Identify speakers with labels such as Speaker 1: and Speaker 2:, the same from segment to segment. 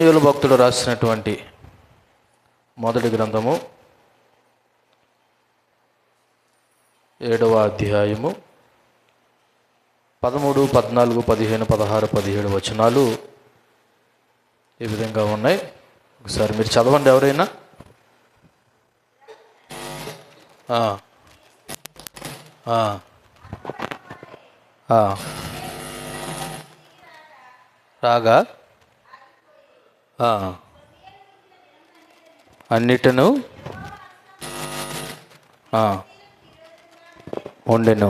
Speaker 1: సమూయేలు భక్తుడు రాసినటువంటి మొదటి గ్రంథము 7వ అధ్యాయము 13, 14, 15, 16, 17 వచనాలు ఈ విధంగా ఉన్నాయి. ఒకసారి మీరు చదవండి ఎవరైనా. రాగా అన్నిటను ఉండెను.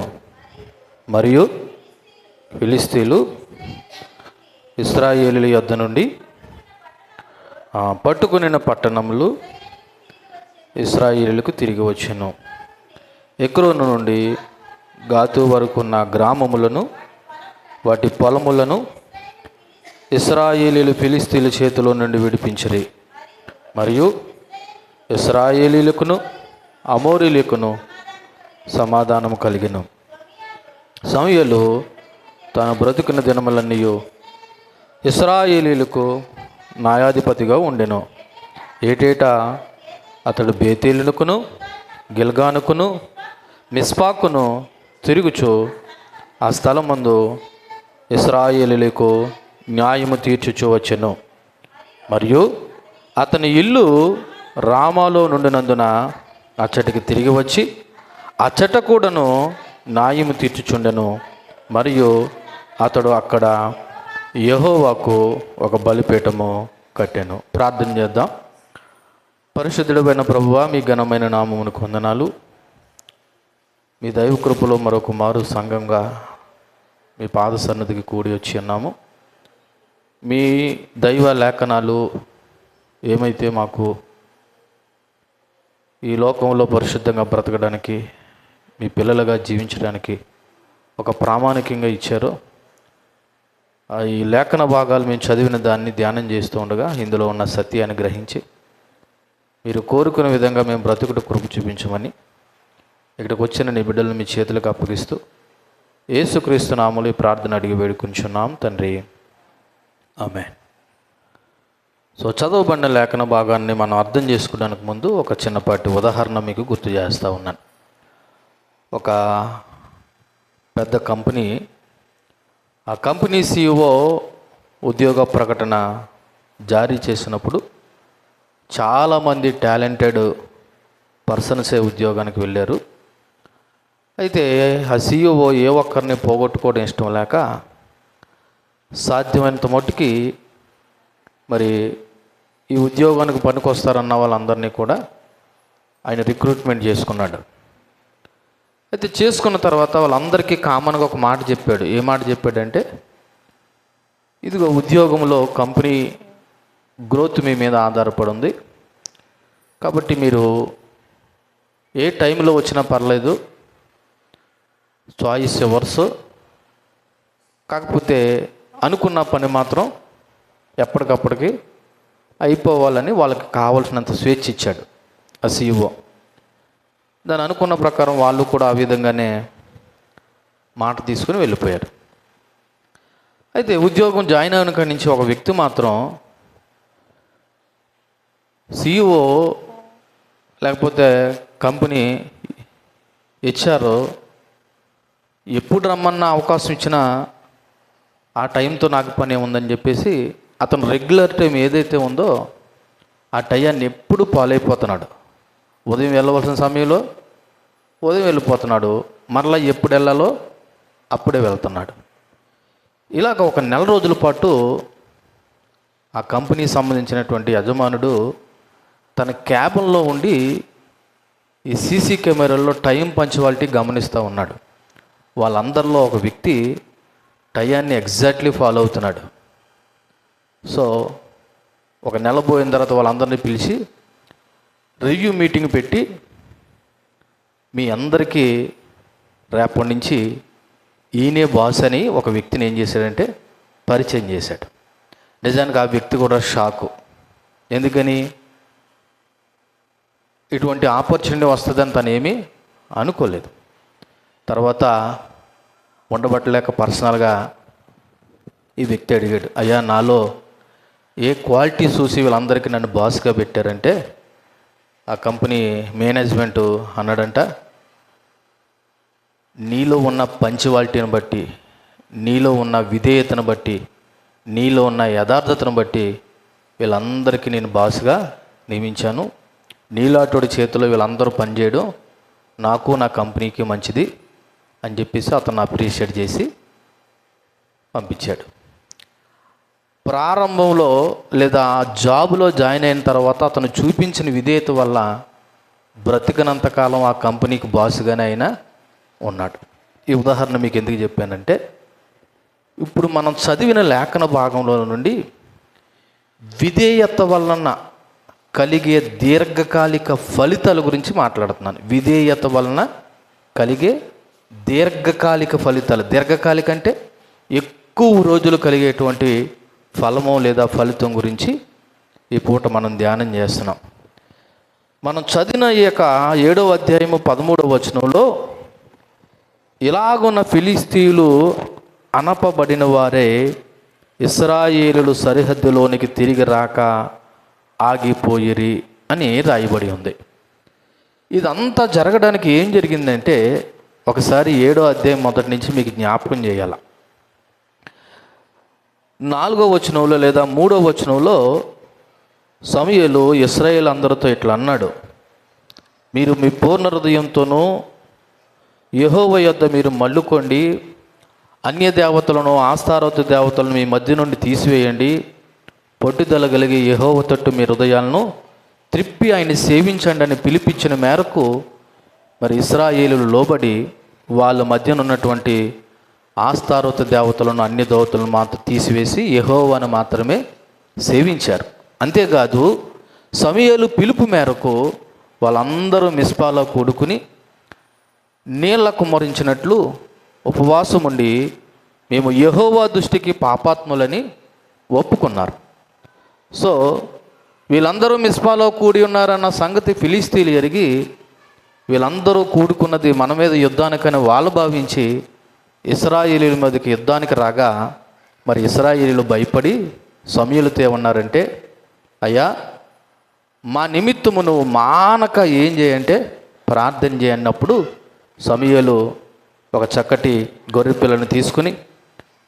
Speaker 1: మరియు ఫిలిస్తీన్లు ఇశ్రాయేలీయుల యొద్ద నుండి పట్టుకొనిన పట్టణములు ఇశ్రాయేలీయులకు తిరిగి వచ్చెను. ఎక్రోను నుండి గాతు వరకు ఉన్న గ్రామములను వాటి పొలములను ఇశ్రాయేలీయులు ఫిలిస్తీన్ల చేతిలో నుండి విడిపించిరి. మరియు ఇశ్రాయేలీయులకును అమోరీయులకును సమాధానము కలిగెను. సమూయేలు తాను బ్రతుకున్న దినములన్నీ ఇశ్రాయేలీయులకు న్యాయాధిపతిగా ఉండెను. ఏటేటా అతడు బేతేలునకును గిల్గానుకును మిస్పాకును తిరుగుచు ఆ స్థలమందు ఇశ్రాయేలీయులకు న్యాయము తీర్చుచూ వచ్చెను. మరియు అతని ఇల్లు రామాలో నుండినందున అచ్చటికి తిరిగి వచ్చి అచ్చట కూడాను న్యాయము తీర్చుచుండెను. మరియు అతడు అక్కడ యెహోవాకు ఒక బలిపీఠము కట్టెను. ప్రార్థన చేద్దాం. పరిశుద్ధుడైన ప్రభువా, మీ ఘనమైన నామమునకు వందనాలు. మీ దైవ కృపలో మరొక మారు సంఘంగా మీ పాద సన్నిధికి కూడి వచ్చి ఉన్నాము. మీ దైవ లేఖనాలు ఏమైతే మాకు ఈ లోకంలో పరిశుద్ధంగా బ్రతకడానికి, మీ పిల్లలుగా జీవించడానికి ఒక ప్రామాణికంగా ఇచ్చారో, ఈ లేఖన భాగాలు మేము చదివిన దాన్ని ధ్యానం చేస్తూ ఉండగా ఇందులో ఉన్న సత్యాన్ని గ్రహించి మీరు కోరుకునే విధంగా మేము బ్రతుకుడు కృప చూపించమని ఇక్కడికి వచ్చిన నీ బిడ్డలను మీ చేతులకు అప్పగిస్తూ యేసుక్రీస్తు నామములో ఈ ప్రార్థన అడిగి వేడుకుంటున్నాం తండ్రి, ఆమేన్. సో చదవబడిన లేఖన భాగాన్ని మనం అర్థం చేసుకోవడానికి ముందు ఒక చిన్నపాటి ఉదాహరణ మీకు గుర్తు చేస్తూ ఉన్నాను. ఒక పెద్ద కంపెనీ, ఆ కంపెనీ CEO ఉద్యోగ ప్రకటన జారీ చేసినప్పుడు చాలామంది టాలెంటెడ్ పర్సన్సే ఉద్యోగానికి వెళ్ళారు. అయితే ఆ CEO ఏ ఒక్కరిని పోగొట్టుకోవడం ఇష్టం లేక సాధ్యమైనంత మట్టుకి మరి ఈ ఉద్యోగానికి పనికొస్తారన్న వాళ్ళందరినీ కూడా ఆయన రిక్రూట్మెంట్ చేసుకున్నాడు. అయితే చేసుకున్న తర్వాత వాళ్ళందరికీ కామన్గా ఒక మాట చెప్పాడు. ఏ మాట చెప్పాడంటే, ఇదిగో ఉద్యోగంలో కంపెనీ గ్రోత్ మీ మీద ఆధారపడి ఉంది, కాబట్టి మీరు ఏ టైంలో వచ్చినా పర్లేదు, చాయిస్ ఎవర్స్, కాకపోతే అనుకున్న పని మాత్రం ఎప్పటికప్పటికి అయిపోవాలని వాళ్ళకి కావాల్సినంత స్వేచ్ఛ ఇచ్చాడు ఆ CEO. దాన్ని అనుకున్న ప్రకారం వాళ్ళు కూడా ఆ విధంగానే మాట తీసుకుని వెళ్ళిపోయారు. అయితే ఉద్యోగం జాయిన్ అయిన కాడి నుంచి ఒక వ్యక్తి మాత్రం CEO లేకపోతే కంపెనీ HR ఎప్పుడు రమ్మన్న అవకాశం ఇచ్చినా ఆ టైంతో నాకు పని ఉందని చెప్పేసి అతను రెగ్యులర్ టైం ఏదైతే ఉందో ఆ టైంని ఎప్పుడు పాలైపోతున్నాడు. ఉదయం వెళ్ళవలసిన సమయంలో ఉదయం వెళ్ళిపోతున్నాడు, మరలా ఎప్పుడు వెళ్ళాలో అప్పుడే వెళ్తున్నాడు. ఇలాగ ఒక నెల రోజుల పాటు ఆ కంపెనీకి సంబంధించినటువంటి యజమానుడు తన క్యాబిన్లో ఉండి ఈ సీసీ కెమెరాల్లో టైం పంచువాలిటీ గమనిస్తూ ఉన్నాడు. వాళ్ళందరిలో ఒక వ్యక్తి టయాన్ని ఎగ్జాక్ట్లీ ఫాలో అవుతున్నాడు. సో ఒక నెల పోయిన తర్వాత వాళ్ళందరినీ పిలిచి రివ్యూ మీటింగ్ పెట్టి, మీ అందరికీ రేపటి నుంచి ఈయనే బాస్ అని ఒక వ్యక్తిని ఏం చేశాడంటే పరిచయం చేశాడు. నిజానికి ఆ వ్యక్తి కూడా షాకు. ఎందుకని? ఇటువంటి ఆపర్చునిటీ వస్తుందని తను ఏమీ అనుకోలేదు. తర్వాత ఉండబట్టలేక పర్సనల్గా ఈ వ్యక్తి అడిగాడు, అయ్యా నాలో ఏ క్వాలిటీ చూసి వీళ్ళందరికీ నన్ను బాస్గా పెట్టారంటే, ఆ కంపెనీ మేనేజ్మెంటు అన్నాడంట, నీలో ఉన్న పంచువాలిటీని బట్టి, నీలో ఉన్న విధేయతను బట్టి, నీలో ఉన్న యథార్థతను బట్టి వీళ్ళందరికీ నేను బాస్గా నియమించాను. నీలాటోడి చేతిలో వీళ్ళందరూ పనిచేయడం నాకు నా కంపెనీకి మంచిది అని చెప్పేసి అతను అప్రిషియేట్ చేసి పంపించాడు. ప్రారంభంలో లేదా జాబులో జాయిన్ అయిన తర్వాత అతను చూపించిన విధేయత వల్ల బ్రతికినంతకాలం ఆ కంపెనీకి బాసుగానే అయినా ఉన్నాడు. ఈ ఉదాహరణ మీకు ఎందుకు చెప్పానంటే, ఇప్పుడు మనం చదివిన లేఖన భాగంలో నుండి విధేయత వలన కలిగే దీర్ఘకాలిక ఫలితాల గురించి మాట్లాడుతున్నాను. విధేయత వలన కలిగే దీర్ఘకాలిక ఫలితాలు. దీర్ఘకాలిక అంటే ఎక్కువ రోజులు కలిగేటువంటి ఫలము లేదా ఫలితం గురించి ఈ పూట మనం ధ్యానం చేస్తున్నాం. మనం చదివిన ఈ యొక్క 7వ అధ్యాయము 13వ వచనంలో, ఇలాగున్న ఫిలిస్తీయులు అనపబడిన వారే ఇశ్రాయేలులు సరిహద్దులోనికి తిరిగి రాక ఆగిపోయిరి అని రాయబడి ఉంది. ఇదంతా జరగడానికి ఏం జరిగిందంటే, ఒకసారి 7వ అధ్యాయం మొదటి నుంచి మీకు జ్ఞాపకం చేయాల. 4వ వచనంలో లేదా 3వ వచనంలో సమూయేలు ఇశ్రాయేలు అందరితో ఇట్లా అన్నాడు, మీరు మీ పూర్ణ హృదయంతోనూ యెహోవా యొద్ద మీరు మళ్ళుకోండి, అన్య దేవతలను ఆస్తారోతు దేవతలను మీ మధ్య నుండి తీసివేయండి, పట్టుదల కలిగి యెహోవా తట్టు మీ హృదయాలను త్రిప్పి ఆయన సేవించండి అని పిలిపించిన మేరకు మరి ఇశ్రాయేలులు లోబడి వాళ్ళ మధ్యన ఉన్నటువంటి ఆస్తారోతు దేవతలను అన్య దేవతలను మాత్రం తీసివేసి యెహోవాను మాత్రమే సేవించారు. అంతేకాదు సమూయేలు పిలుపు మేరకు వాళ్ళందరూ మిస్పాలో కూడుకుని నీళ్ల కుమ్మరించినట్లు ఉపవాసం ఉండి మేము యెహోవా దృష్టికి పాపాత్ములని ఒప్పుకున్నారు. సో వీళ్ళందరూ మిస్పాలో కూడి ఉన్నారన్న సంగతి ఫిలిస్తీన్లు ఎరిగి వీళ్ళందరూ కూడుకున్నది మన మీద యుద్ధానికని వాళ్ళు భావించి ఇశ్రాయేలీయుల మీదకి యుద్ధానికి రాగా, మరి ఇశ్రాయేలీయులు భయపడి సమూయేలుతో ఏమన్నారంటే, అయ్యా మా నిమిత్తము నువ్వు మానక ఏం చేయంటే ప్రార్థన చేయన్నప్పుడు సమూయేలు ఒక చక్కటి గొర్రెపిల్లను తీసుకుని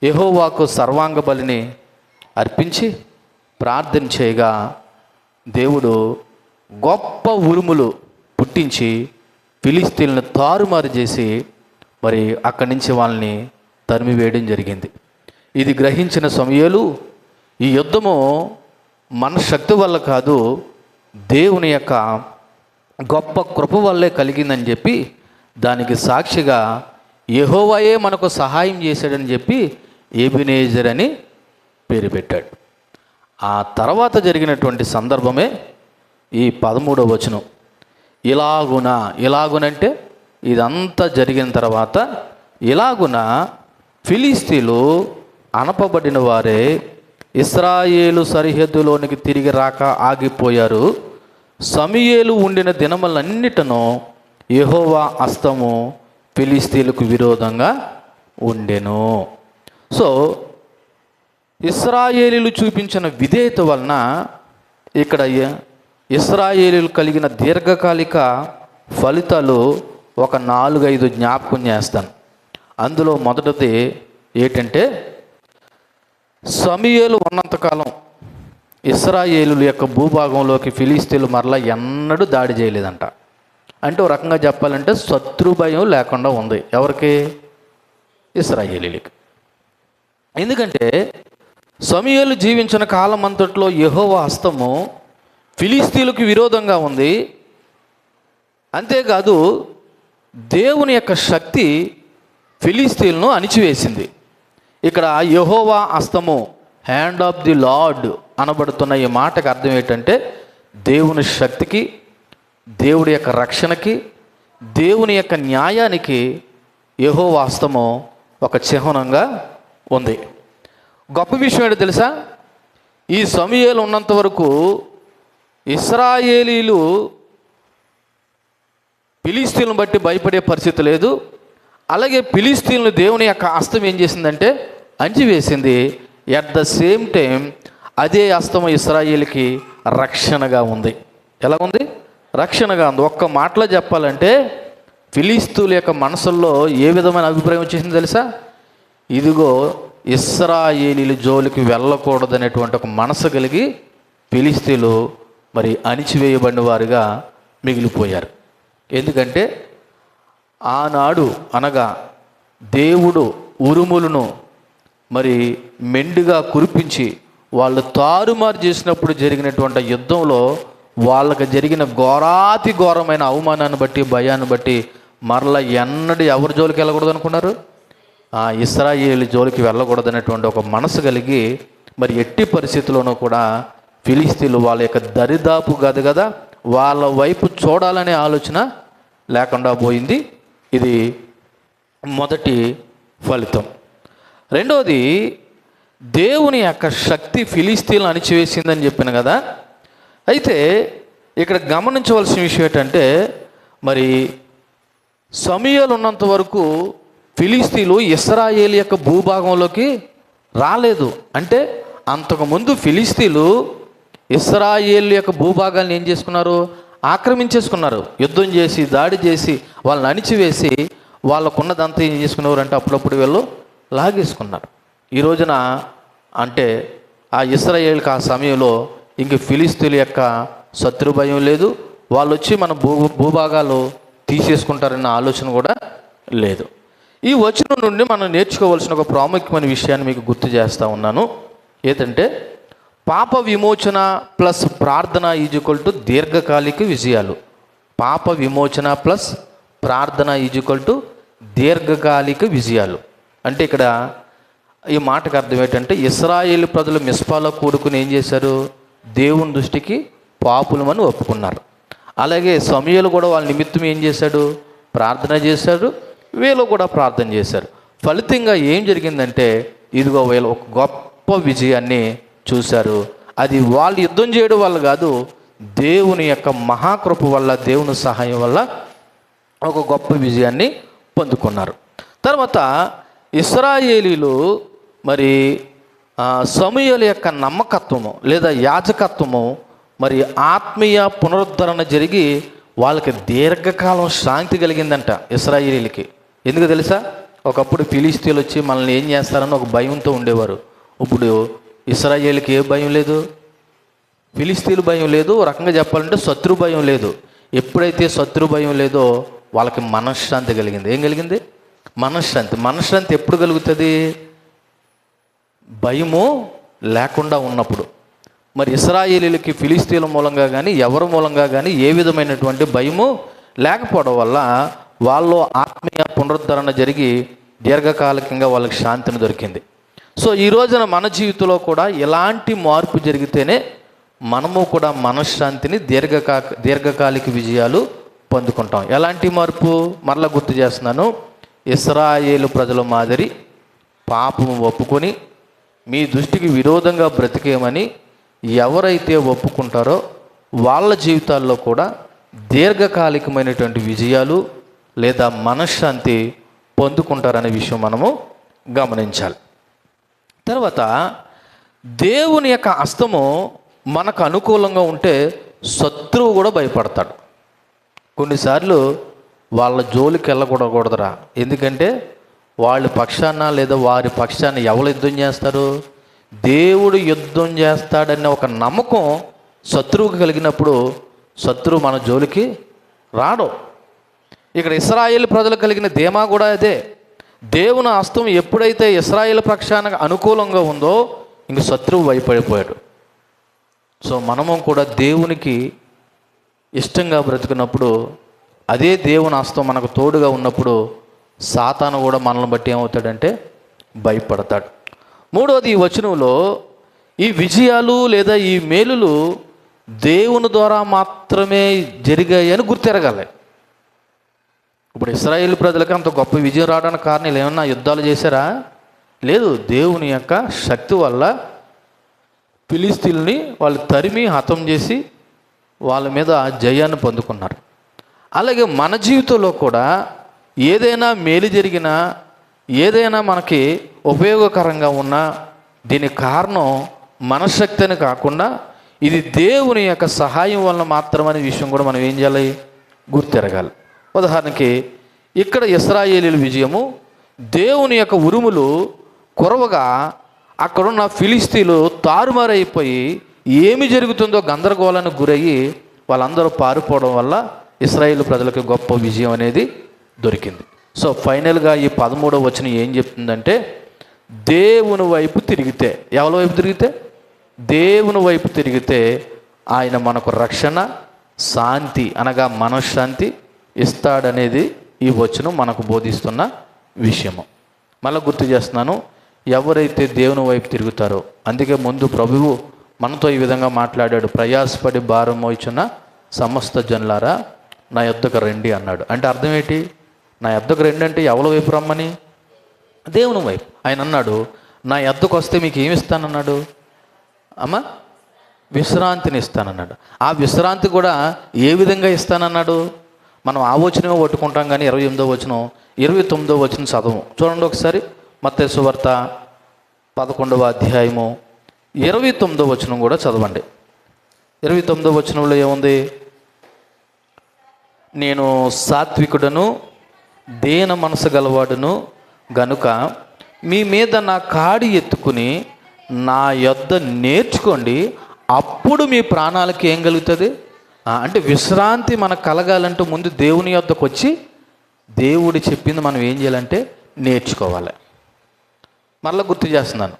Speaker 1: యెహోవాకు సర్వాంగ బలిని అర్పించి ప్రార్థన చేయగా దేవుడు గొప్ప ఉరుములు పుట్టించి ఫిలిస్తీన్లను తారుమారు చేసి మరి అక్కడి నుంచి వాళ్ళని తరిమివేయడం జరిగింది. ఇది గ్రహించిన సమూయేలు ఈ యుద్ధము మన శక్తి వల్ల కాదు, దేవుని యొక్క గొప్ప కృప వల్లే కలిగిందని చెప్పి దానికి సాక్షిగా యెహోవాయే మనకు సహాయం చేశాడని చెప్పి ఎబెనేజర్ అని పేరు పెట్టాడు. ఆ తర్వాత జరిగినటువంటి సందర్భమే ఈ 13వ వచనం. ఇలాగునంటే ఇదంతా జరిగిన తర్వాత, ఇలాగున ఫిలిస్తీన్లు అనపబడిన వారే ఇశ్రాయేలు సరిహద్దులోనికి తిరిగి రాక ఆగిపోయారు. సమూయేలు ఉండిన దినములన్నిటను యెహోవా హస్తము ఫిలిస్తీన్లకు విరోధంగా ఉండెను. సో ఇశ్రాయేలీలు చూపించిన విధేయత వలన ఇక్కడ ఇశ్రాయేలీలు కలిగిన దీర్ఘకాలిక ఫలితాలు ఒక 4-5 జ్ఞాపకం చేస్తాను. అందులో మొదటిది ఏంటంటే, సమూయేలు ఉన్నంతకాలం ఇశ్రాయేలుల యొక్క భూభాగంలోకి ఫిలిస్తీన్లు మరలా ఎన్నడూ దాడి చేయలేదంట. అంటే ఒక రకంగా చెప్పాలంటే శత్రు భయం లేకుండా ఉంది. ఎవరికి? ఇశ్రాయేలీలకి. ఎందుకంటే సమూయేలు జీవించిన కాలం అంతట్లో యెహోవా హస్తము ఫిలిస్తీన్లకు విరోధంగా ఉంది. అంతేకాదు దేవుని యొక్క శక్తి ఫిలిస్తీన్లను అణిచివేసింది. ఇక్కడ యెహోవా హస్తము, హ్యాండ్ ఆఫ్ ది లార్డ్ అనబడుతున్న ఈ మాటకు అర్థం ఏంటంటే, దేవుని శక్తికి, దేవుడి యొక్క రక్షణకి, దేవుని యొక్క న్యాయానికి యెహోవా హస్తము ఒక చిహ్నంగా ఉంది. గొప్ప విషయం ఏంటో తెలుసా? ఈ సమూయేలు ఉన్నంత వరకు ఇశ్రాయేలీలు ఫిలిస్తీన్లను బట్టి భయపడే పరిస్థితి లేదు. అలాగే ఫిలిస్తీన్లు దేవుని యొక్క హస్తం ఏం చేసిందంటే అణిచివేసింది. ఎట్ ద సేమ్ టైం అదే హస్తము ఇశ్రాయేలుకి రక్షణగా ఉంది. ఎలా ఉంది? రక్షణగా ఉంది. ఒక్క మాటలో చెప్పాలంటే ఫిలిస్తీయుల యొక్క మనసుల్లో ఏ విధమైన అభిప్రాయం వచ్చేసింది తెలుసా? ఇదిగో ఇశ్రాయేలీల జోలికి వెళ్ళకూడదనేటువంటి ఒక మనసు కలిగి ఫిలిస్తీయులు మరి అణిచివేయబడిన వారుగా మిగిలిపోయారు. ఎందుకంటే ఆనాడు అనగా దేవుడు ఉరుములను మరి మెండుగా కురిపించి వాళ్ళు తారుమారు చేసినప్పుడు జరిగినటువంటి యుద్ధంలో వాళ్ళకి జరిగిన ఘోరాతి ఘోరమైన అవమానాన్ని బట్టి, భయాన్ని బట్టి మరలా ఎన్నడూ ఎవరి జోలికి వెళ్ళకూడదు అనుకున్నారు? ఇశ్రాయేలు జోలికి వెళ్ళకూడదనేటువంటి ఒక మనసు కలిగి మరి ఎట్టి పరిస్థితుల్లోనూ కూడా ఫిలిస్తీన్లు వాళ్ళ యొక్క దరిదాపు కాదు కదా, వాళ్ళ వైపు చూడాలనే ఆలోచన లేకుండా పోయింది. ఇది మొదటి ఫలితం. రెండవది, దేవుని యొక్క శక్తి ఫిలిస్తీన్లను అణిచివేసిందని చెప్పాను కదా. అయితే ఇక్కడ గమనించవలసిన విషయం ఏంటంటే, మరి సమూయేలు ఉన్నంత వరకు ఫిలిస్తీన్లు ఇశ్రాయేలు యొక్క భూభాగంలోకి రాలేదు. అంటే అంతకుముందు ఫిలిస్తీన్లు ఇశ్రాయేలు యొక్క భూభాగాలను ఏం చేసుకున్నారు? ఆక్రమించేసుకున్నారు. యుద్ధం చేసి, దాడి చేసి, వాళ్ళని అణిచివేసి వాళ్ళకున్నదంతా ఏం చేసుకునేవారు అంటే అప్పుడప్పుడు వీళ్ళు లాగేసుకున్నారు. ఈ రోజున అంటే ఆ ఇశ్రాయేలుకి ఆ సమయంలో ఇంక ఫిలిస్తీన్ల యొక్క శత్రు భయం లేదు, వాళ్ళు వచ్చి మన భూభాగాలు తీసేసుకుంటారన్న ఆలోచన కూడా లేదు. ఈ వచనం నుండి మనం నేర్చుకోవాల్సిన ఒక ప్రాముఖ్యమైన విషయాన్ని మీకు గుర్తు చేస్తూ ఉన్నాను. ఏంటంటే పాప విమోచన ప్లస్ ప్రార్థన ఈజ్వల్ టు దీర్ఘకాలిక విజయాలు. పాప విమోచన ప్లస్ ప్రార్థన ఈజ్వల్ టు దీర్ఘకాలిక విజయాలు. అంటే ఇక్కడ ఈ మాటకు అర్థం ఏంటంటే, ఇశ్రాయేలు ప్రజలు మిస్పాలో కూడుకుని ఏం చేశారు? దేవుని దృష్టికి పాపులమని ఒప్పుకున్నారు. అలాగే సమూయేలు కూడా వాళ్ళ నిమిత్తం ఏం చేశాడు? ప్రార్థన చేశాడు. వీళ్ళు కూడా ప్రార్థన చేశారు. ఫలితంగా ఏం జరిగిందంటే, ఇదిగో వీళ్ళు ఒక గొప్ప విజయాన్ని చూశారు. అది వాళ్ళు యుద్ధం చేయడం వల్ల కాదు, దేవుని యొక్క మహాకృప వల్ల, దేవుని సహాయం వల్ల ఒక గొప్ప విజయాన్ని పొందుకున్నారు. తర్వాత ఇశ్రాయేలీలు మరి సమూయేలు యొక్క నమ్మకత్వము లేదా యాజకత్వము మరి ఆత్మీయ పునరుద్ధరణ జరిగి వాళ్ళకి దీర్ఘకాలం శాంతి కలిగిందంట ఇశ్రాయేలీలకి. ఎందుకు తెలుసా? ఒకప్పుడు ఫిలిస్తీన్లు వచ్చి మనల్ని ఏం చేస్తారని ఒక భయంతో ఉండేవారు. ఇప్పుడు ఇశ్రాయేలుకి ఏ భయం లేదు, ఫిలిస్తీన్లు భయం లేదు. ఒక రకంగా చెప్పాలంటే శత్రు భయం లేదు. ఎప్పుడైతే శత్రు భయం లేదో వాళ్ళకి మనశ్శాంతి కలిగింది. ఏం కలిగింది? మనశ్శాంతి. మనశ్శాంతి ఎప్పుడు కలుగుతుంది? భయము లేకుండా ఉన్నప్పుడు. మరి ఇశ్రాయేలీలకి ఫిలిస్తీన్ల మూలంగా కానీ ఎవరి మూలంగా కానీ ఏ విధమైనటువంటి భయము లేకపోవడం వల్ల వాళ్ళు ఆత్మీయ పునరుద్ధరణ జరిగి దీర్ఘకాలికంగా వాళ్ళకి శాంతిని దొరికింది. సో ఈ రోజున మన జీవితంలో కూడా ఇలాంటి మార్పు జరిగితేనే మనము కూడా మనశ్శాంతిని దీర్ఘకాలిక విజయాలు పొందుకుంటాం. ఎలాంటి మార్పు? మరలా గుర్తు చేస్తున్నాను. ఇశ్రాయేలు ప్రజల మాదిరి పాపము ఒప్పుకొని మీ దృష్టికి విరోధంగా బ్రతికేమని ఎవరైతే ఒప్పుకుంటారో వాళ్ళ జీవితాల్లో కూడా దీర్ఘకాలికమైనటువంటి విజయాలు లేదా మనశ్శాంతి పొందుకుంటారనే విషయం మనము గమనించాలి. తర్వాత దేవుని యొక్క హస్తము మనకు అనుకూలంగా ఉంటే శత్రువు కూడా భయపడతాడు. కొన్నిసార్లు వాళ్ళ జోలికి వెళ్ళకూడదురా. ఎందుకంటే వాళ్ళ పక్షాన లేదా వారి పక్షాన ఎవరు యుద్ధం చేస్తారు? దేవుడు యుద్ధం చేస్తాడనే ఒక నమ్మకం శత్రువుకి కలిగినప్పుడు శత్రువు మన జోలికి రాడు. ఇక్కడ ఇశ్రాయేలు ప్రజలు కలిగిన ధీమా కూడా అదే. దేవుని హస్తం ఎప్పుడైతే ఇశ్రాయేలు పక్షాన అనుకూలంగా ఉందో ఇంక శత్రువు భయపడిపోయాడు. సో మనము కూడా దేవునికి ఇష్టంగా బ్రతుకున్నప్పుడు, అదే దేవుని హస్తం మనకు తోడుగా ఉన్నప్పుడు సాతాను కూడా మనల్ని బట్టి ఏమవుతాడంటే భయపడతాడు. మూడవది, ఈ వచనంలో ఈ విజయాలు లేదా ఈ మేలులు దేవుని ద్వారా మాత్రమే జరిగాయని గుర్తెరగాలి. ఇప్పుడు ఇశ్రాయేలు ప్రజలకు అంత గొప్ప విజయం రావడానికి కారణం ఏమన్నా యుద్ధాలు చేశారా? లేదు. దేవుని యొక్క శక్తి వల్ల ఫిలిస్తీన్లని వాళ్ళు తరిమి హతం చేసి వాళ్ళ మీద జయాన్ని పొందుకున్నారు. అలాగే మన జీవితంలో కూడా ఏదైనా మేలు జరిగినా, ఏదైనా మనకి ఉపయోగకరంగా ఉన్నా దీనికి కారణం మనశ్శక్తి అని కాకుండా ఇది దేవుని యొక్క సహాయం వలన మాత్రమనే విషయం కూడా మనం ఏం చేయాలి, గుర్తెరగాలి. ఉదాహరణకి ఇక్కడ ఇశ్రాయేలీయుల విజయము, దేవుని యొక్క ఉరుములు కురవగా అక్కడున్న ఫిలిస్తీన్లు తారుమారైపోయి ఏమి జరుగుతుందో గందరగోళానికి గురయ్యి వాళ్ళందరూ పారిపోవడం వల్ల ఇశ్రాయేలు ప్రజలకు గొప్ప విజయం అనేది దొరికింది. సో ఫైనల్గా ఈ 13వ వచనం ఏం చెప్తుందంటే, దేవుని వైపు తిరిగితే, ఎవరి వైపు తిరిగితే, దేవుని వైపు తిరిగితే ఆయన మనకు రక్షణ, శాంతి అనగా మనశ్శాంతి ఇస్తాడనేది ఈ వచనం మనకు బోధిస్తున్న విషయము. మళ్ళీ గుర్తు చేస్తున్నాను, ఎవరైతే దేవుని వైపు తిరుగుతారో, అందుకే ముందు ప్రభువు మనతో ఈ విధంగా మాట్లాడాడు, ప్రయాసపడి భారం మోయిచున్న సమస్త జనులారా నా యొద్దకు రండి అన్నాడు. అంటే అర్థం ఏంటి? నా యొద్దకు రండి అంటే ఎవరి వైపు రమ్మని? దేవుని వైపు. ఆయన అన్నాడు, నా యొద్దకు వస్తే మీకు ఏమి ఇస్తానన్నాడు? అమ్మ, విశ్రాంతిని ఇస్తానన్నాడు. ఆ విశ్రాంతి కూడా ఏ విధంగా ఇస్తానన్నాడు? మనం ఆ వచనమే పట్టుకుంటాం కానీ 28వ వచనం 29వ వచనం చదవం. చూడండి ఒకసారి, మత్తయి సువార్త 11వ అధ్యాయము 29వ వచనం కూడా చదవండి. 29వ వచనంలో ఏముంది? నేను సాత్వికుడను దేన మనసు గలవాడును గనుక మీ మీద నా కాడి ఎత్తుకుని నా యొద్ద నేర్చుకోండి, అప్పుడు మీ ప్రాణాలకి ఏం కలుగుతుంది? అంటే విశ్రాంతి మనకు కలగాలంటే ముందు దేవుని యొద్దకు వచ్చి దేవుడు చెప్పింది మనం ఏం చేయాలంటే నేర్చుకోవాలి. మరలా గుర్తు చేస్తున్నాను,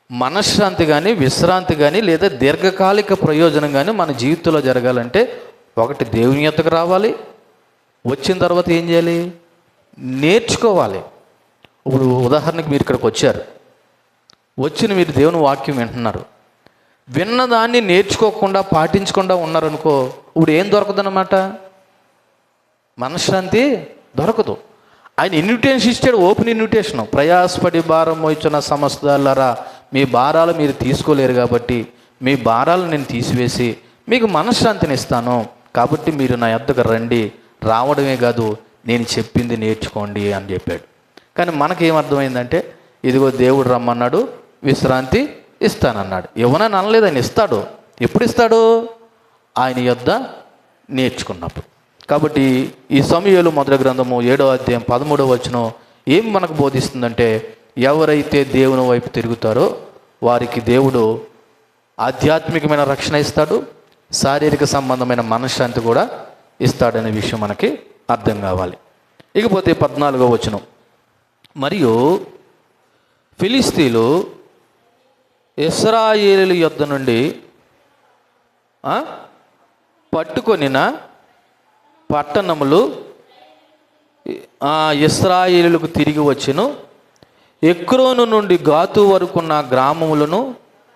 Speaker 1: మనశ్శాంతి కానీ విశ్రాంతి కానీ లేదా దీర్ఘకాలిక ప్రయోజనం కానీ మన జీవితంలో జరగాలంటే ఒకటి దేవుని యొద్దకు రావాలి, వచ్చిన తర్వాత ఏం చేయాలి? నేర్చుకోవాలి. ఇప్పుడు ఉదాహరణకి మీరు ఇక్కడికి వచ్చారు, వచ్చిన మీరు దేవుని వాక్యం వింటున్నారు, విన్నదాన్ని నేర్చుకోకుండా పాటించకుండా ఉన్నారనుకో, ఇప్పుడు ఏం దొరకదన్నమాట? మనశ్శాంతి దొరకదు. ఆయన ఇన్విటేషన్ ఇచ్చాడు, ఓపెన్ ఇన్విటేషన్. ప్రయాసపడి భారం మోయిచున్న సమస్తలారా మీ భారాలు మీరు తీసుకోలేరు కాబట్టి మీ భారాలు నేను తీసివేసి మీకు మనశ్శాంతిని ఇస్తాను, కాబట్టి మీరు నా యొద్దకు రండి, రావడమే కాదు నేను చెప్పింది నేర్చుకోండి అని చెప్పాడు. కానీ మనకేమర్థమైందంటే, ఇదిగో దేవుడు రమ్మన్నాడు, విశ్రాంతి ఇస్తానన్నాడు. ఇవ్వనని అనలేదు, ఆయన ఇస్తాడు. ఎప్పుడు ఇస్తాడు? ఆయన యొద్ద నేర్చుకున్నప్పుడు. కాబట్టి ఈ సమూయేలు మొదటి గ్రంథము 7వ అధ్యాయం 13వ వచనం ఏం మనకు బోధిస్తుందంటే, ఎవరైతే దేవుని వైపు తిరుగుతారో వారికి దేవుడు ఆధ్యాత్మికమైన రక్షణ ఇస్తాడు, శారీరక సంబంధమైన మనశ్శాంతి కూడా ఇస్తాడనే విషయం మనకి అర్థం కావాలి. ఇకపోతే 14వ వచనం, మరియు ఫిలిస్తీన్లు ఇశ్రాయేలీయుల యొద్ద నుండి పట్టుకొనిన పట్టణములు ఇశ్రాయేలీయులకు తిరిగి వచ్చెను. ఎక్రోను నుండి గాతు వరకున్న గ్రామములను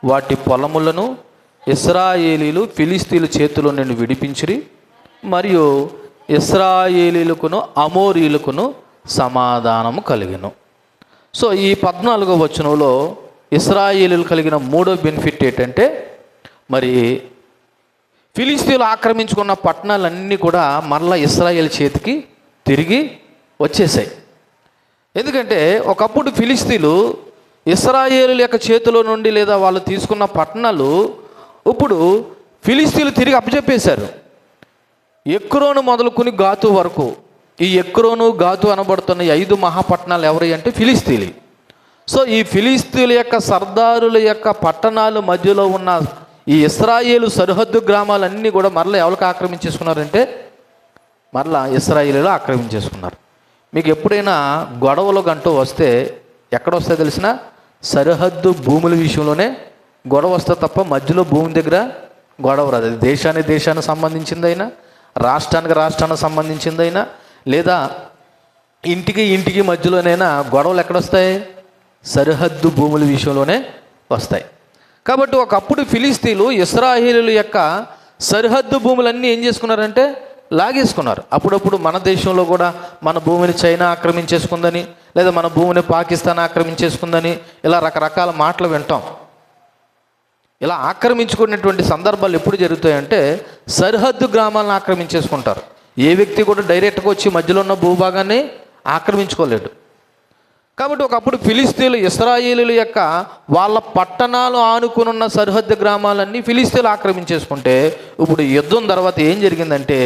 Speaker 1: వాటి పొలములను ఇశ్రాయేలీయులు ఫిలిస్తీన్ల చేతిలో నుండి విడిపించిరి, మరియు ఇశ్రాయేలీయులకును అమోరీయులకును సమాధానము కలిగెను. సో ఈ 14వ వచనంలో ఇశ్రాయేలీయులు కలిగిన మూడో బెనిఫిట్ ఏంటంటే, మరి ఫిలిస్తీన్లు ఆక్రమించుకున్న పట్టణాలన్నీ కూడా మరలా ఇశ్రాయేల్ చేతికి తిరిగి వచ్చేసాయి. ఎందుకంటే ఒకప్పుడు ఫిలిస్తీన్లు ఇశ్రాయేలీయుల యొక్క చేతిలో నుండి లేదా వాళ్ళు తీసుకున్న పట్టణాలు ఇప్పుడు ఫిలిస్తీన్లు తిరిగి అప్పచెప్పేశారు. ఎక్రోను మొదలుకొని గాతు వరకు, ఈ ఎక్రోను గాతు అనబడుతున్న 5 మహాపట్టణాలు ఎవరి అంటే ఫిలిస్తీన్లు. సో ఈ ఫిలిస్తీన్ల యొక్క సర్దారుల యొక్క పట్టణాలు మధ్యలో ఉన్న ఈ ఇశ్రాయేలు సరిహద్దు గ్రామాలన్నీ కూడా మరలా ఎవరికి ఆక్రమించేసుకున్నారంటే మరలా ఇశ్రాయేలీలు ఆక్రమించేసుకున్నారు. మీకు ఎప్పుడైనా గొడవలు గంటూ వస్తే ఎక్కడ వస్తాయో తెలిసిన, సరిహద్దు భూముల విషయంలోనే గొడవ వస్తే తప్ప మధ్యలో భూమి దగ్గర గొడవ రాదు. అది దేశానికి సంబంధించిందైనా, రాష్ట్రానికి సంబంధించిందైనా, లేదా ఇంటికి మధ్యలోనైనా గొడవలు ఎక్కడొస్తాయి? సరిహద్దు భూముల విషయంలోనే వస్తాయి. కాబట్టి ఒకప్పుడు ఫిలిస్తీన్లు ఇశ్రాయేలీయుల యొక్క సరిహద్దు భూములన్నీ ఏం చేసుకున్నారంటే లాగేసుకున్నారు. అప్పుడప్పుడు మన దేశంలో కూడా మన భూమిని చైనా ఆక్రమించేసుకుందని, లేదా మన భూమిని పాకిస్తాన్ ఆక్రమించేసుకుందని ఇలా రకరకాల మాటలు వింటాం. ఇలా ఆక్రమించుకునేటువంటి సందర్భాలు ఎప్పుడు జరుగుతాయంటే సరిహద్దు గ్రామాలను ఆక్రమించేసుకుంటారు. ఏ వ్యక్తి కూడా డైరెక్ట్గా వచ్చి మధ్యలో ఉన్న భూభాగాన్ని ఆక్రమించుకోలేడు. కాబట్టి ఒకప్పుడు ఫిలిస్తీన్లు ఇశ్రాయేలీయుల యొక్క వాళ్ళ పట్టణాలు ఆనుకునున్న సరిహద్దు గ్రామాలన్నీ ఫిలిస్తీన్లు ఆక్రమించేసుకుంటే, ఇప్పుడు యుద్ధం తర్వాత ఏం జరిగిందంటే,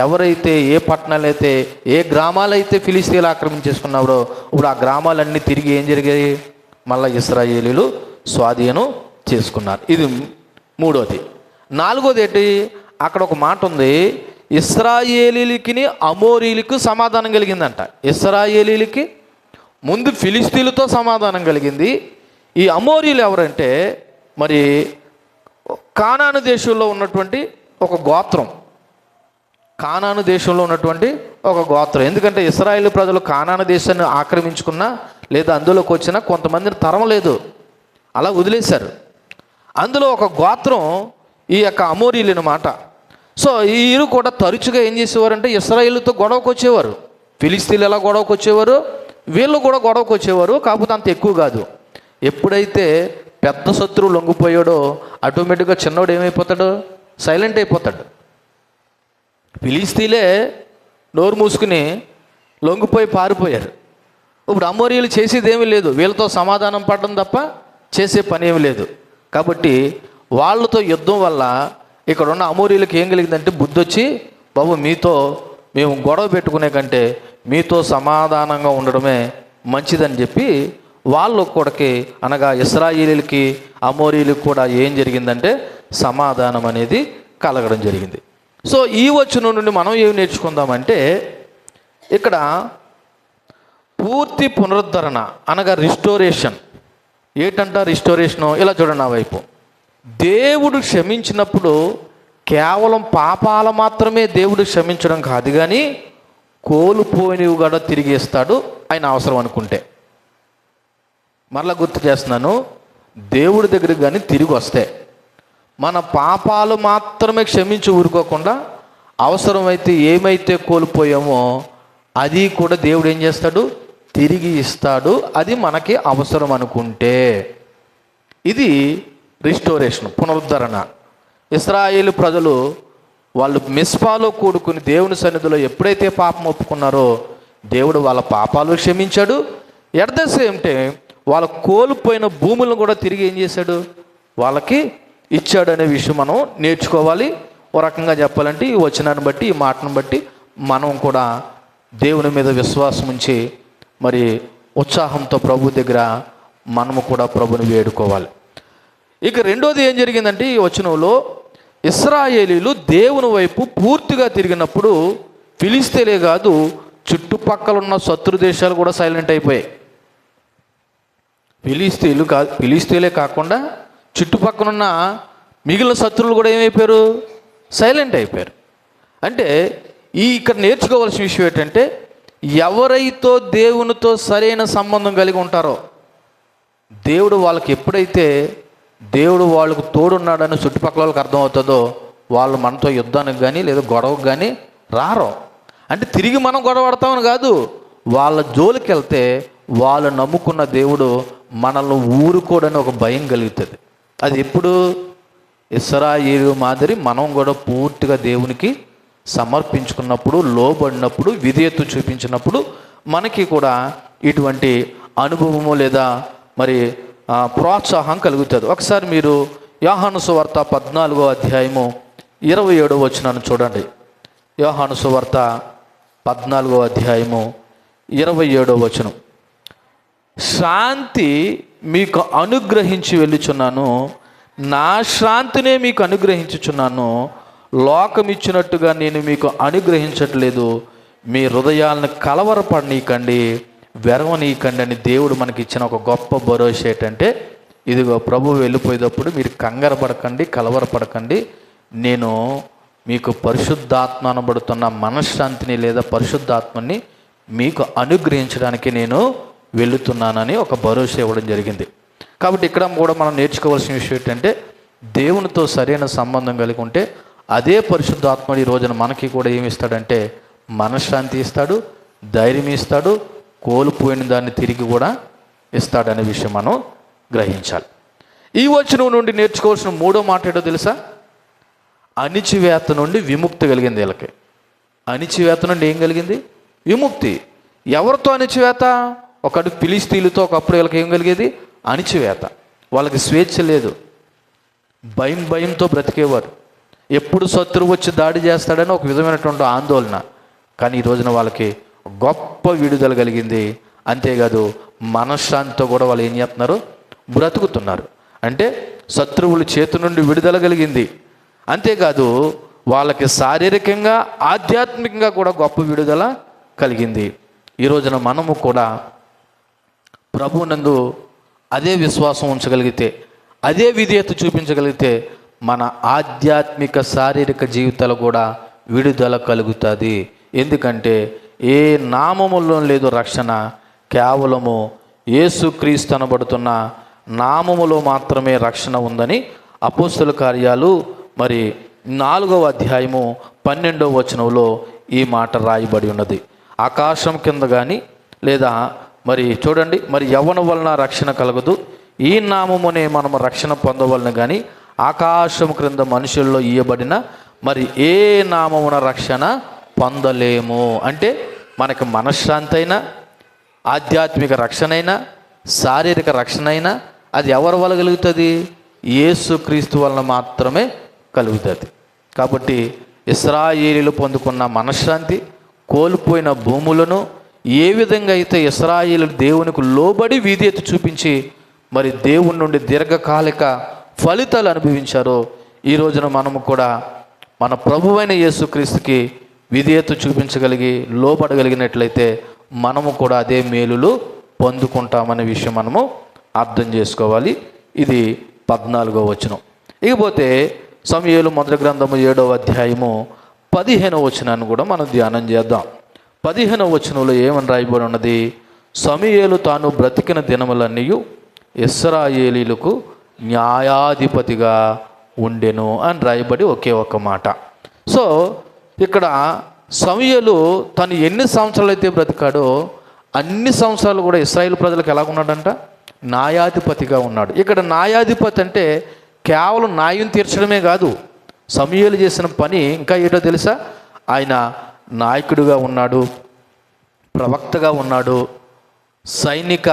Speaker 1: ఎవరైతే ఏ పట్టణాలు అయితే ఏ గ్రామాలైతే ఫిలిస్తీన్లు ఆక్రమించేసుకున్నారో ఇప్పుడు ఆ గ్రామాలన్నీ తిరిగి ఏం జరిగాయి, మళ్ళీ ఇశ్రాయేలీయులు స్వాధీనం చేసుకున్నారు. ఇది మూడోది. నాలుగోది ఏంటి, అక్కడ ఒక మాట ఉంది, ఇశ్రాయేలీలకి అమోరీలకు సమాధానం కలిగిందంట. ఇశ్రాయేలీలకి ముందు ఫిలిస్తీన్లతో సమాధానం కలిగింది. ఈ అమోరీలు ఎవరంటే మరి కానాను దేశంలో ఉన్నటువంటి ఒక గోత్రం. కానాను దేశంలో ఉన్నటువంటి ఒక గోత్రం. ఎందుకంటే ఇశ్రాయేలు ప్రజలు కానాను దేశాన్ని ఆక్రమించుకున్నా లేదా అందులోకి వచ్చినా కొంతమందిని తరమలేదు, అలా వదిలేశారు. అందులో ఒక గోత్రం ఈ యొక్క అమోరీలు అన్నమాట. సో వీరు కూడా తరచుగా ఏం చేసేవారంటే ఇశ్రాయేలుతో గొడవకు వచ్చేవారు. ఫిలిస్తీన్లు ఎలా గొడవకు వచ్చేవారు, వీళ్ళు కూడా గొడవకు వచ్చేవారు, కాకపోతే అంత ఎక్కువ కాదు. ఎప్పుడైతే పెద్ద శత్రువు లొంగిపోయాడో ఆటోమేటిక్గా చిన్నోడు ఏమైపోతాడు, సైలెంట్ అయిపోతాడు. ఫిలిస్తీన్లే నోరు మూసుకుని లొంగిపోయి పారిపోయారు. ఇప్పుడు అమోరీలు చేసేది ఏమీ లేదు, వీళ్ళతో సమాధానం పడడం తప్ప చేసే పని ఏమీ లేదు. కాబట్టి వాళ్ళతో యుద్ధం వల్ల ఇక్కడ ఉన్న అమోరీలకు ఏం కలిగిందంటే బుద్ధి వచ్చి, బాబు మీతో మేము గొడవ పెట్టుకునే కంటే మీతో సమాధానంగా ఉండడమే మంచిదని చెప్పి వాళ్ళు కూడాకి అనగా ఇశ్రాయేలీలకి అమోరీలకు కూడా ఏం జరిగిందంటే సమాధానం అనేది కలగడం జరిగింది. సో ఈ వచనం నుండి మనం ఏమి నేర్చుకుందామంటే, ఇక్కడ పూర్తి పునరుద్ధరణ అనగా రిస్టోరేషన్. ఏంటంట రిస్టోరేషను? ఇలా చూడండి నా వైపు. దేవుడు క్షమించినప్పుడు కేవలం పాపాలు మాత్రమే దేవుడు క్షమించడం కాదు, కానీ కోల్పోయినవి కూడా తిరిగి ఇస్తాడు ఆయన అవసరం అనుకుంటే. మరలా గుర్తు చేస్తున్నాను, దేవుడి దగ్గరికి కానీ తిరిగి వస్తే మన పాపాలు మాత్రమే క్షమించి ఊరుకోకుండా అవసరమైతే ఏమైతే కోల్పోయామో అది కూడా దేవుడు ఏం చేస్తాడు, తిరిగి ఇస్తాడు. అది మనకి అవసరం అనుకుంటే. ఇది రిస్టోరేషన్, పునరుద్ధరణ. ఇశ్రాయేలు ప్రజలు వాళ్ళు మిస్పాలో కూడుకుని దేవుని సన్నిధిలో ఎప్పుడైతే పాపం ఒప్పుకున్నారో దేవుడు వాళ్ళ పాపాలు క్షమించాడు. ఎట్ ద సేమ్ టైం వాళ్ళ కోల్పోయిన భూములను కూడా తిరిగి ఏం చేశాడు, వాళ్ళకి ఇచ్చాడు అనే విషయం మనం నేర్చుకోవాలి. ఓ రకంగా చెప్పాలంటే ఈ వచనాన్ని బట్టి, ఈ మాటను బట్టి మనం కూడా దేవుని మీద విశ్వాసం ఉంచి మరి ఉత్సాహంతో ప్రభు దగ్గర మనము కూడా ప్రభుని వేడుకోవాలి. ఇక రెండోది ఏం జరిగిందంటే, ఈ వచనంలో ఇశ్రాయేలీలు దేవుని వైపు పూర్తిగా తిరిగినప్పుడు ఫిలిస్తీన్లే కాదు చుట్టుపక్కల ఉన్న శత్రు దేశాలు కూడా సైలెంట్ అయిపోయాయి. ఫిలిస్తీన్లే కాకుండా చుట్టుపక్కల ఉన్న మిగిలిన శత్రువులు కూడా ఏమైపోయారు, సైలెంట్ అయిపోయారు. అంటే ఇక్కడ నేర్చుకోవాల్సిన విషయం ఏంటంటే, ఎవరైతే దేవునితో సరైన సంబంధం కలిగి ఉంటారో దేవుడు వాళ్ళకి ఎప్పుడైతే దేవుడు వాళ్ళకు తోడున్నాడని చుట్టుపక్కల వాళ్ళకి అర్థమవుతుందో వాళ్ళు మనతో యుద్ధానికి కానీ లేదా గొడవకు కానీ రారు. అంటే తిరిగి మనం గొడవ పడతామని కాదు, వాళ్ళ జోలికి వెళ్తే వాళ్ళు నమ్ముకున్న దేవుడు మనల్ని ఊరుకోడని ఒక భయం కలుగుతుంది. అది ఎప్పుడు, ఇశ్రాయేలు మాదిరి మనం కూడా పూర్తిగా దేవునికి సమర్పించుకున్నప్పుడు, లోబడినప్పుడు, విధేయత చూపించినప్పుడు మనకి కూడా ఇటువంటి అనుభవము లేదా మరి ప్రోత్సాహం కలుగుతుంది. ఒకసారి మీరు యోహాను సువార్త 14వ అధ్యాయము 27వ వచనాన్ని చూడండి. యోహాను సువార్త 14వ అధ్యాయము 27వ వచనం. శాంతి మీకు అనుగ్రహించి వెళ్ళుచున్నాను, నా శాంతినే మీకు అనుగ్రహించుచున్నాను, లోకమిచ్చినట్టుగా నేను మీకు అనుగ్రహించట్లేదు, మీ హృదయాలను కలవరపడనీకండి, వెరవనీకండి అని దేవుడు మనకి ఇచ్చిన ఒక గొప్ప భరోసా ఏంటంటే, ఇదిగో ప్రభు వెళ్ళిపోయేటప్పుడు మీరు కంగారపడకండి, కలవరపడకండి, నేను మీకు పరిశుద్ధాత్మ అనబడుతున్న మనశ్శాంతిని లేదా పరిశుద్ధాత్మని మీకు అనుగ్రహించడానికి నేను వెళుతున్నానని ఒక భరోసా ఇవ్వడం జరిగింది. కాబట్టి ఇక్కడ కూడా మనం నేర్చుకోవాల్సిన విషయం ఏంటంటే, దేవునితో సరైన సంబంధం కలిగి ఉంటే అదే పరిశుద్ధాత్ముడు ఈ రోజున మనకి కూడా ఏమి ఇస్తాడంటే మనశ్శాంతి ఇస్తాడు, ధైర్యం ఇస్తాడు, కోల్పోయిన దాన్ని తిరిగి కూడా ఇస్తాడనే విషయం మనం గ్రహించాలి. ఈ వచనం నుండి నేర్చుకోవాల్సిన మూడో మాట ఏంటో తెలుసా? అణిచివేత నుండి విముక్తి కలిగింది వీళ్ళకి. అణిచివేత నుండి ఏం కలిగింది? విముక్తి. ఎవరితో అణిచివేత? ఒకటి ఫిలిస్తీన్లతో ఒకప్పుడు వీళ్ళకి ఏం కలిగేది? అణిచివేత. వాళ్ళకి స్వేచ్ఛ లేదు, భయంతో బ్రతికేవారు. ఎప్పుడు శత్రువు వచ్చి దాడి చేస్తాడని ఒక విధమైనటువంటి ఆందోళన. కానీ ఈ రోజున వాళ్ళకి గొప్ప విడుదల కలిగింది. అంతేకాదు మనశ్శాంతితో కూడా వాళ్ళు ఏం చేస్తున్నారు? బ్రతుకుతున్నారు. అంటే శత్రువుల చేతి నుండి విడుదల కలిగింది. అంతేకాదు వాళ్ళకి శారీరకంగా ఆధ్యాత్మికంగా కూడా గొప్ప విడుదల కలిగింది. ఈ రోజున మనము కూడా ప్రభువునందు అదే విశ్వాసం ఉంచగలిగితే, అదే విధేయత చూపించగలిగితే మన ఆధ్యాత్మిక శారీరక జీవితాలు కూడా విడుదల కలుగుతుంది. ఎందుకంటే ఏ నామములో లేదు రక్షణ, కేవలము యేసుక్రీస్తు అనబడుతున్న నామములో మాత్రమే రక్షణ ఉందని అపోస్తల కార్యాలు 4వ అధ్యాయము 12వ వచనంలో ఈ మాట రాయబడి ఉన్నది. ఆకాశం కింద కానీ లేదా చూడండి, యవ్వనం వలన రక్షణ కలగదు, ఈ నామమునే మనము రక్షణ పొందవలన కానీ ఆకాశం క్రింద మనుషుల్లో ఇయ్యబడిన ఏ నామమున రక్షణ పొందలేము. అంటే మనకి మనశ్శాంతి అయినా, ఆధ్యాత్మిక రక్షణ అయినా, శారీరక రక్షణ అయినా అది ఎవరి వల్ల కలుగుతుంది? యేసుక్రీస్తు వలన మాత్రమే కలుగుతుంది. కాబట్టి ఇశ్రాయేలీలు పొందుకున్న మనశ్శాంతి, కోల్పోయిన భూములను ఏ విధంగా అయితే ఇశ్రాయేలు దేవునికి లోబడి విధేయత చూపించి దేవుని నుండి దీర్ఘకాలిక ఫలితాలు అనుభవించారో, ఈ రోజున మనము కూడా మన ప్రభువైన యేసుక్రీస్తుకి విధేయత చూపించగలిగి లోబడగలిగినట్లయితే మనము కూడా అదే మేలులు పొందుకుంటామనే విషయం మనము అర్థం చేసుకోవాలి. ఇది 14వ వచనం. ఇకపోతే సమూయేలు మొదటి గ్రంథము 7వ అధ్యాయము 15వ వచనాన్ని కూడా మనం ధ్యానం చేద్దాం. 15వ వచనంలో ఏమని రాయబడి ఉన్నది? సమూయేలు తాను బ్రతికిన దినములన్నీ ఇశ్రాయేలీలకు న్యాయాధిపతిగా ఉండెను అని రాయబడి ఒకే ఒక్క మాట. సో ఇక్కడ సమూయేలు తను ఎన్ని సంవత్సరాలు అయితే బ్రతికాడో అన్ని సంవత్సరాలు కూడా ఇశ్రాయేలు ప్రజలకు ఎలా ఉన్నాడంట? న్యాయాధిపతిగా ఉన్నాడు. ఇక్కడ న్యాయాధిపతి అంటే కేవలం న్యాయం తీర్చడమే కాదు, సమూయేలు చేసిన పని ఇంకా ఏంటో తెలుసా? ఆయన నాయకుడిగా ఉన్నాడు, ప్రవక్తగా ఉన్నాడు, సైనిక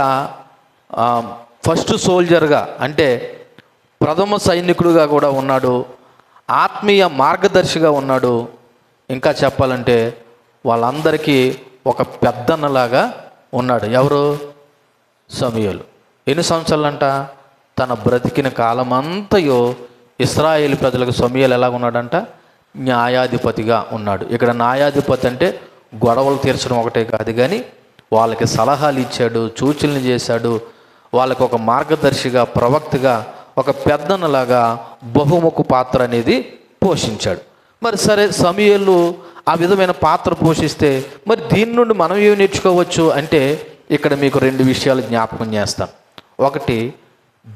Speaker 1: ఫస్ట్ సోల్జర్గా అంటే ప్రథమ సైనికుడిగా కూడా ఉన్నాడు, ఆత్మీయ మార్గదర్శిగా ఉన్నాడు. ఇంకా చెప్పాలంటే వాళ్ళందరికీ ఒక పెద్దన్నలాగా ఉన్నాడు. ఎవరు? సమూయేలు. ఎన్ని సంవత్సరాలంట? తన బ్రతికిన కాలమంతయో ఇశ్రాయేలు ప్రజలకు సమూయేలు ఎలా ఉన్నాడంట? న్యాయాధిపతిగా ఉన్నాడు. ఇక్కడ న్యాయాధిపతి అంటే గొడవలు తీర్చడం ఒకటే కాదు, కానీ వాళ్ళకి సలహాలు ఇచ్చాడు, సూచనలు చేశాడు, వాళ్ళకి ఒక మార్గదర్శిగా, ప్రవక్తగా, ఒక పెద్దన్నలాగా బహుముఖ పాత్ర అనేది పోషించాడు. సరే, సమూయేలు ఆ విధమైన పాత్ర పోషిస్తే దీని నుండి మనం ఏమి నేర్చుకోవచ్చు అంటే ఇక్కడ మీకు 2 విషయాలు జ్ఞాపకం చేస్తాను. ఒకటి,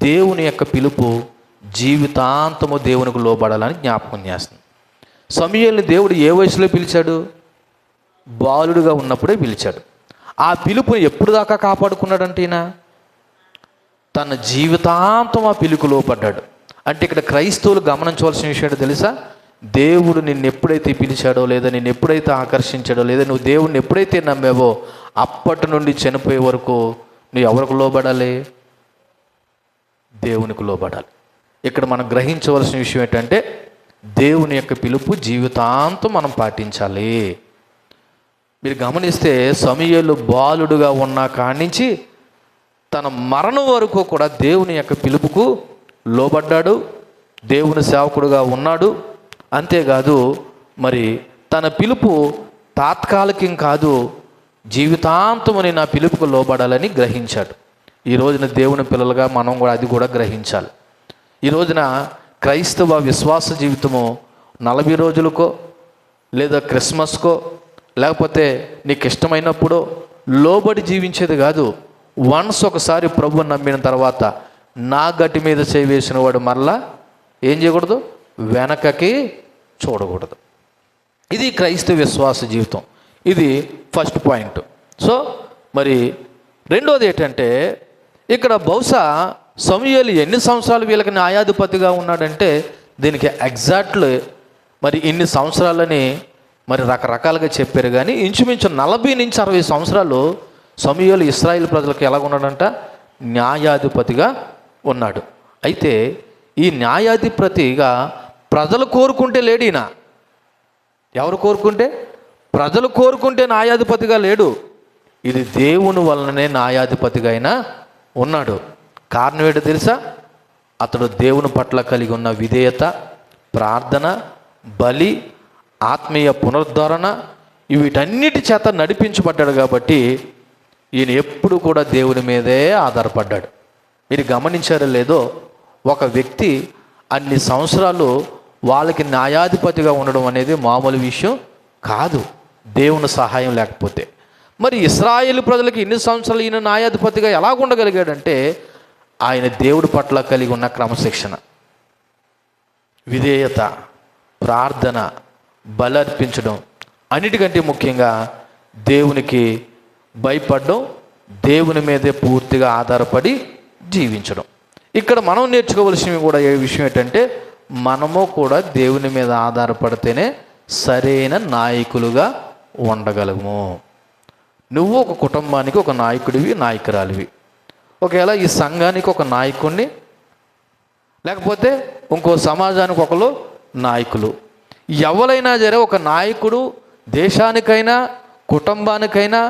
Speaker 1: దేవుని యొక్క పిలుపు జీవితాంతము దేవునికి లోబడాలని జ్ఞాపకం చేస్తాను. సమూయేలుని దేవుడు ఏ వయసులో పిలిచాడు? బాలుడుగా ఉన్నప్పుడే పిలిచాడు. ఆ పిలుపుని ఎప్పుడు దాకా కాపాడుకున్నాడంటే ఈయన తన జీవితాంతం ఆ పిలుపు లోపడ్డాడు. అంటే ఇక్కడ క్రైస్తవులు గమనించవలసిన విషయం తెలుసా? దేవుడు నిన్ను ఎప్పుడైతే పిలిచాడో, లేదా నిన్ను ఎప్పుడైతే ఆకర్షించాడో, లేదా నువ్వు దేవుడిని ఎప్పుడైతే నమ్మావో అప్పటి నుండి చనిపోయే వరకు నువ్వు ఎవరికి లోబడాలి? దేవునికి లోబడాలి. ఇక్కడ మనం గ్రహించవలసిన విషయం ఏంటంటే దేవుని యొక్క పిలుపు జీవితాంతం మనం పాటించాలి. మీరు గమనిస్తే సమూయేలు బాలుడుగా ఉన్న కాడి నుంచి తన మరణం వరకు కూడా దేవుని యొక్క పిలుపుకు లోబడ్డాడు, దేవుని సేవకుడుగా ఉన్నాడు. అంతేకాదు తన పిలుపు తాత్కాలికం కాదు, జీవితాంతమని నా పిలుపుకు లోబడాలని గ్రహించాడు. ఈ రోజున దేవుని పిల్లలుగా మనం కూడా అది కూడా గ్రహించాలి. ఈ రోజున క్రైస్తవ విశ్వాస జీవితము 40 రోజులకో లేదా క్రిస్మస్కో లేకపోతే నీకు ఇష్టమైనప్పుడో లోబడి జీవించేది కాదు. వన్స్ ఒకసారి ప్రభువుని నమ్మిన తర్వాత నా గట్టి మీద చేయి వేసిన వాడు మరలా ఏం చేయకూడదు? వెనకకి చూడకూడదు. ఇది క్రైస్తవ విశ్వాస జీవితం. ఇది ఫస్ట్ పాయింట్. సో రెండోది ఏంటంటే ఇక్కడ బహుశా సమూయేలు ఎన్ని సంవత్సరాలు వీళ్ళకి న్యాయాధిపతిగా ఉన్నాడంటే దీనికి ఎగ్జాక్ట్లు ఇన్ని సంవత్సరాలని రకరకాలుగా చెప్పారు, కానీ ఇంచుమించు 40 నుంచి 60 సంవత్సరాలు సమూయేలు ఇశ్రాయేలు ప్రజలకు ఎలాగ ఉన్నాడంట? న్యాయాధిపతిగా ఉన్నాడు. అయితే ఈ న్యాయాధిపతిగా ప్రజలు కోరుకుంటే లేడు ఈయన. ఎవరు కోరుకుంటే? ప్రజలు కోరుకుంటే న్యాయాధిపతిగా లేడు. ఇది దేవుని వలననే న్యాయాధిపతిగా అయినా ఉన్నాడు. కారణం ఏంటో తెలుసా? అతడు దేవుని పట్ల కలిగి ఉన్న విధేయత, ప్రార్థన, బలి, ఆత్మీయ పునరుద్ధరణ, వీటన్నిటి చేత నడిపించబడ్డాడు. కాబట్టి ఈయన ఎప్పుడు కూడా దేవుని మీదే ఆధారపడ్డాడు. మీరు గమనించారో లేదో, ఒక వ్యక్తి అన్ని సంవత్సరాలు వాళ్ళకి న్యాయాధిపతిగా ఉండడం అనేది మామూలు విషయం కాదు, దేవుని సహాయం లేకపోతే. మరి ఇశ్రాయేలు ప్రజలకు ఇన్ని సంవత్సరాలు ఈయన న్యాయాధిపతిగా ఎలా ఉండగలిగాడంటే, ఆయన దేవుడి పట్ల కలిగి ఉన్న క్రమశిక్షణ, విధేయత, ప్రార్థన, బలి అర్పించడం, అన్నిటికంటే ముఖ్యంగా దేవునికి భయపడడం, దేవుని మీదే పూర్తిగా ఆధారపడి జీవించడం. ఇక్కడ మనం నేర్చుకోవలసిన కూడా ఏ విషయం ఏంటంటే, మనము కూడా దేవుని మీద ఆధారపడితేనే సరైన నాయకులుగా ఉండగలము. నువ్వు ఒక కుటుంబానికి ఒక నాయకుడివి, నాయకురాలివి. ఒకవేళ ఈ సంఘానికి ఒక నాయకుడిని, లేకపోతే ఇంకో సమాజానికి ఒకరు నాయకులు, ఎవరైనా సరే ఒక నాయకుడు దేశానికైనా, కుటుంబానికైనా,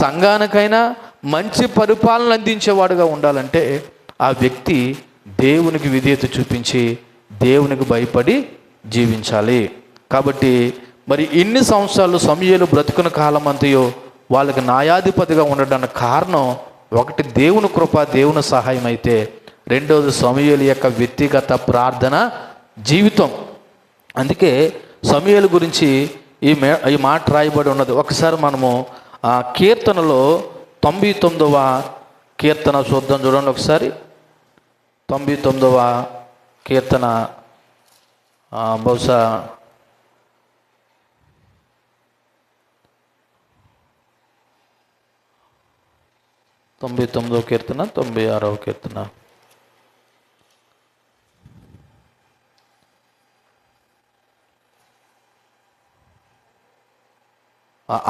Speaker 1: సంఘానికైనా మంచి పరిపాలన అందించేవాడుగా ఉండాలంటే ఆ వ్యక్తి దేవునికి విధేయత చూపించి దేవునికి భయపడి జీవించాలి. కాబట్టి మరి ఇన్ని సంవత్సరాలు సమూయేలు బ్రతుకున్న కాలం అంతయో వాళ్ళకి న్యాయాధిపతిగా ఉండడానికి కారణం ఒకటి దేవుని కృప, దేవుని సహాయం అయితే, రెండవది సమూయేలు యొక్క వ్యక్తిగత ప్రార్థన జీవితం. అందుకే సమూయేలు గురించి ఈ మాట రాయబడి ఉన్నది. ఒకసారి మనము ఆ కీర్తనలో 99వ కీర్తన చూద్దాం. చూడండి ఒకసారి. 99వ కీర్తన బహుశా 99వ కీర్తన, 96వ కీర్తన.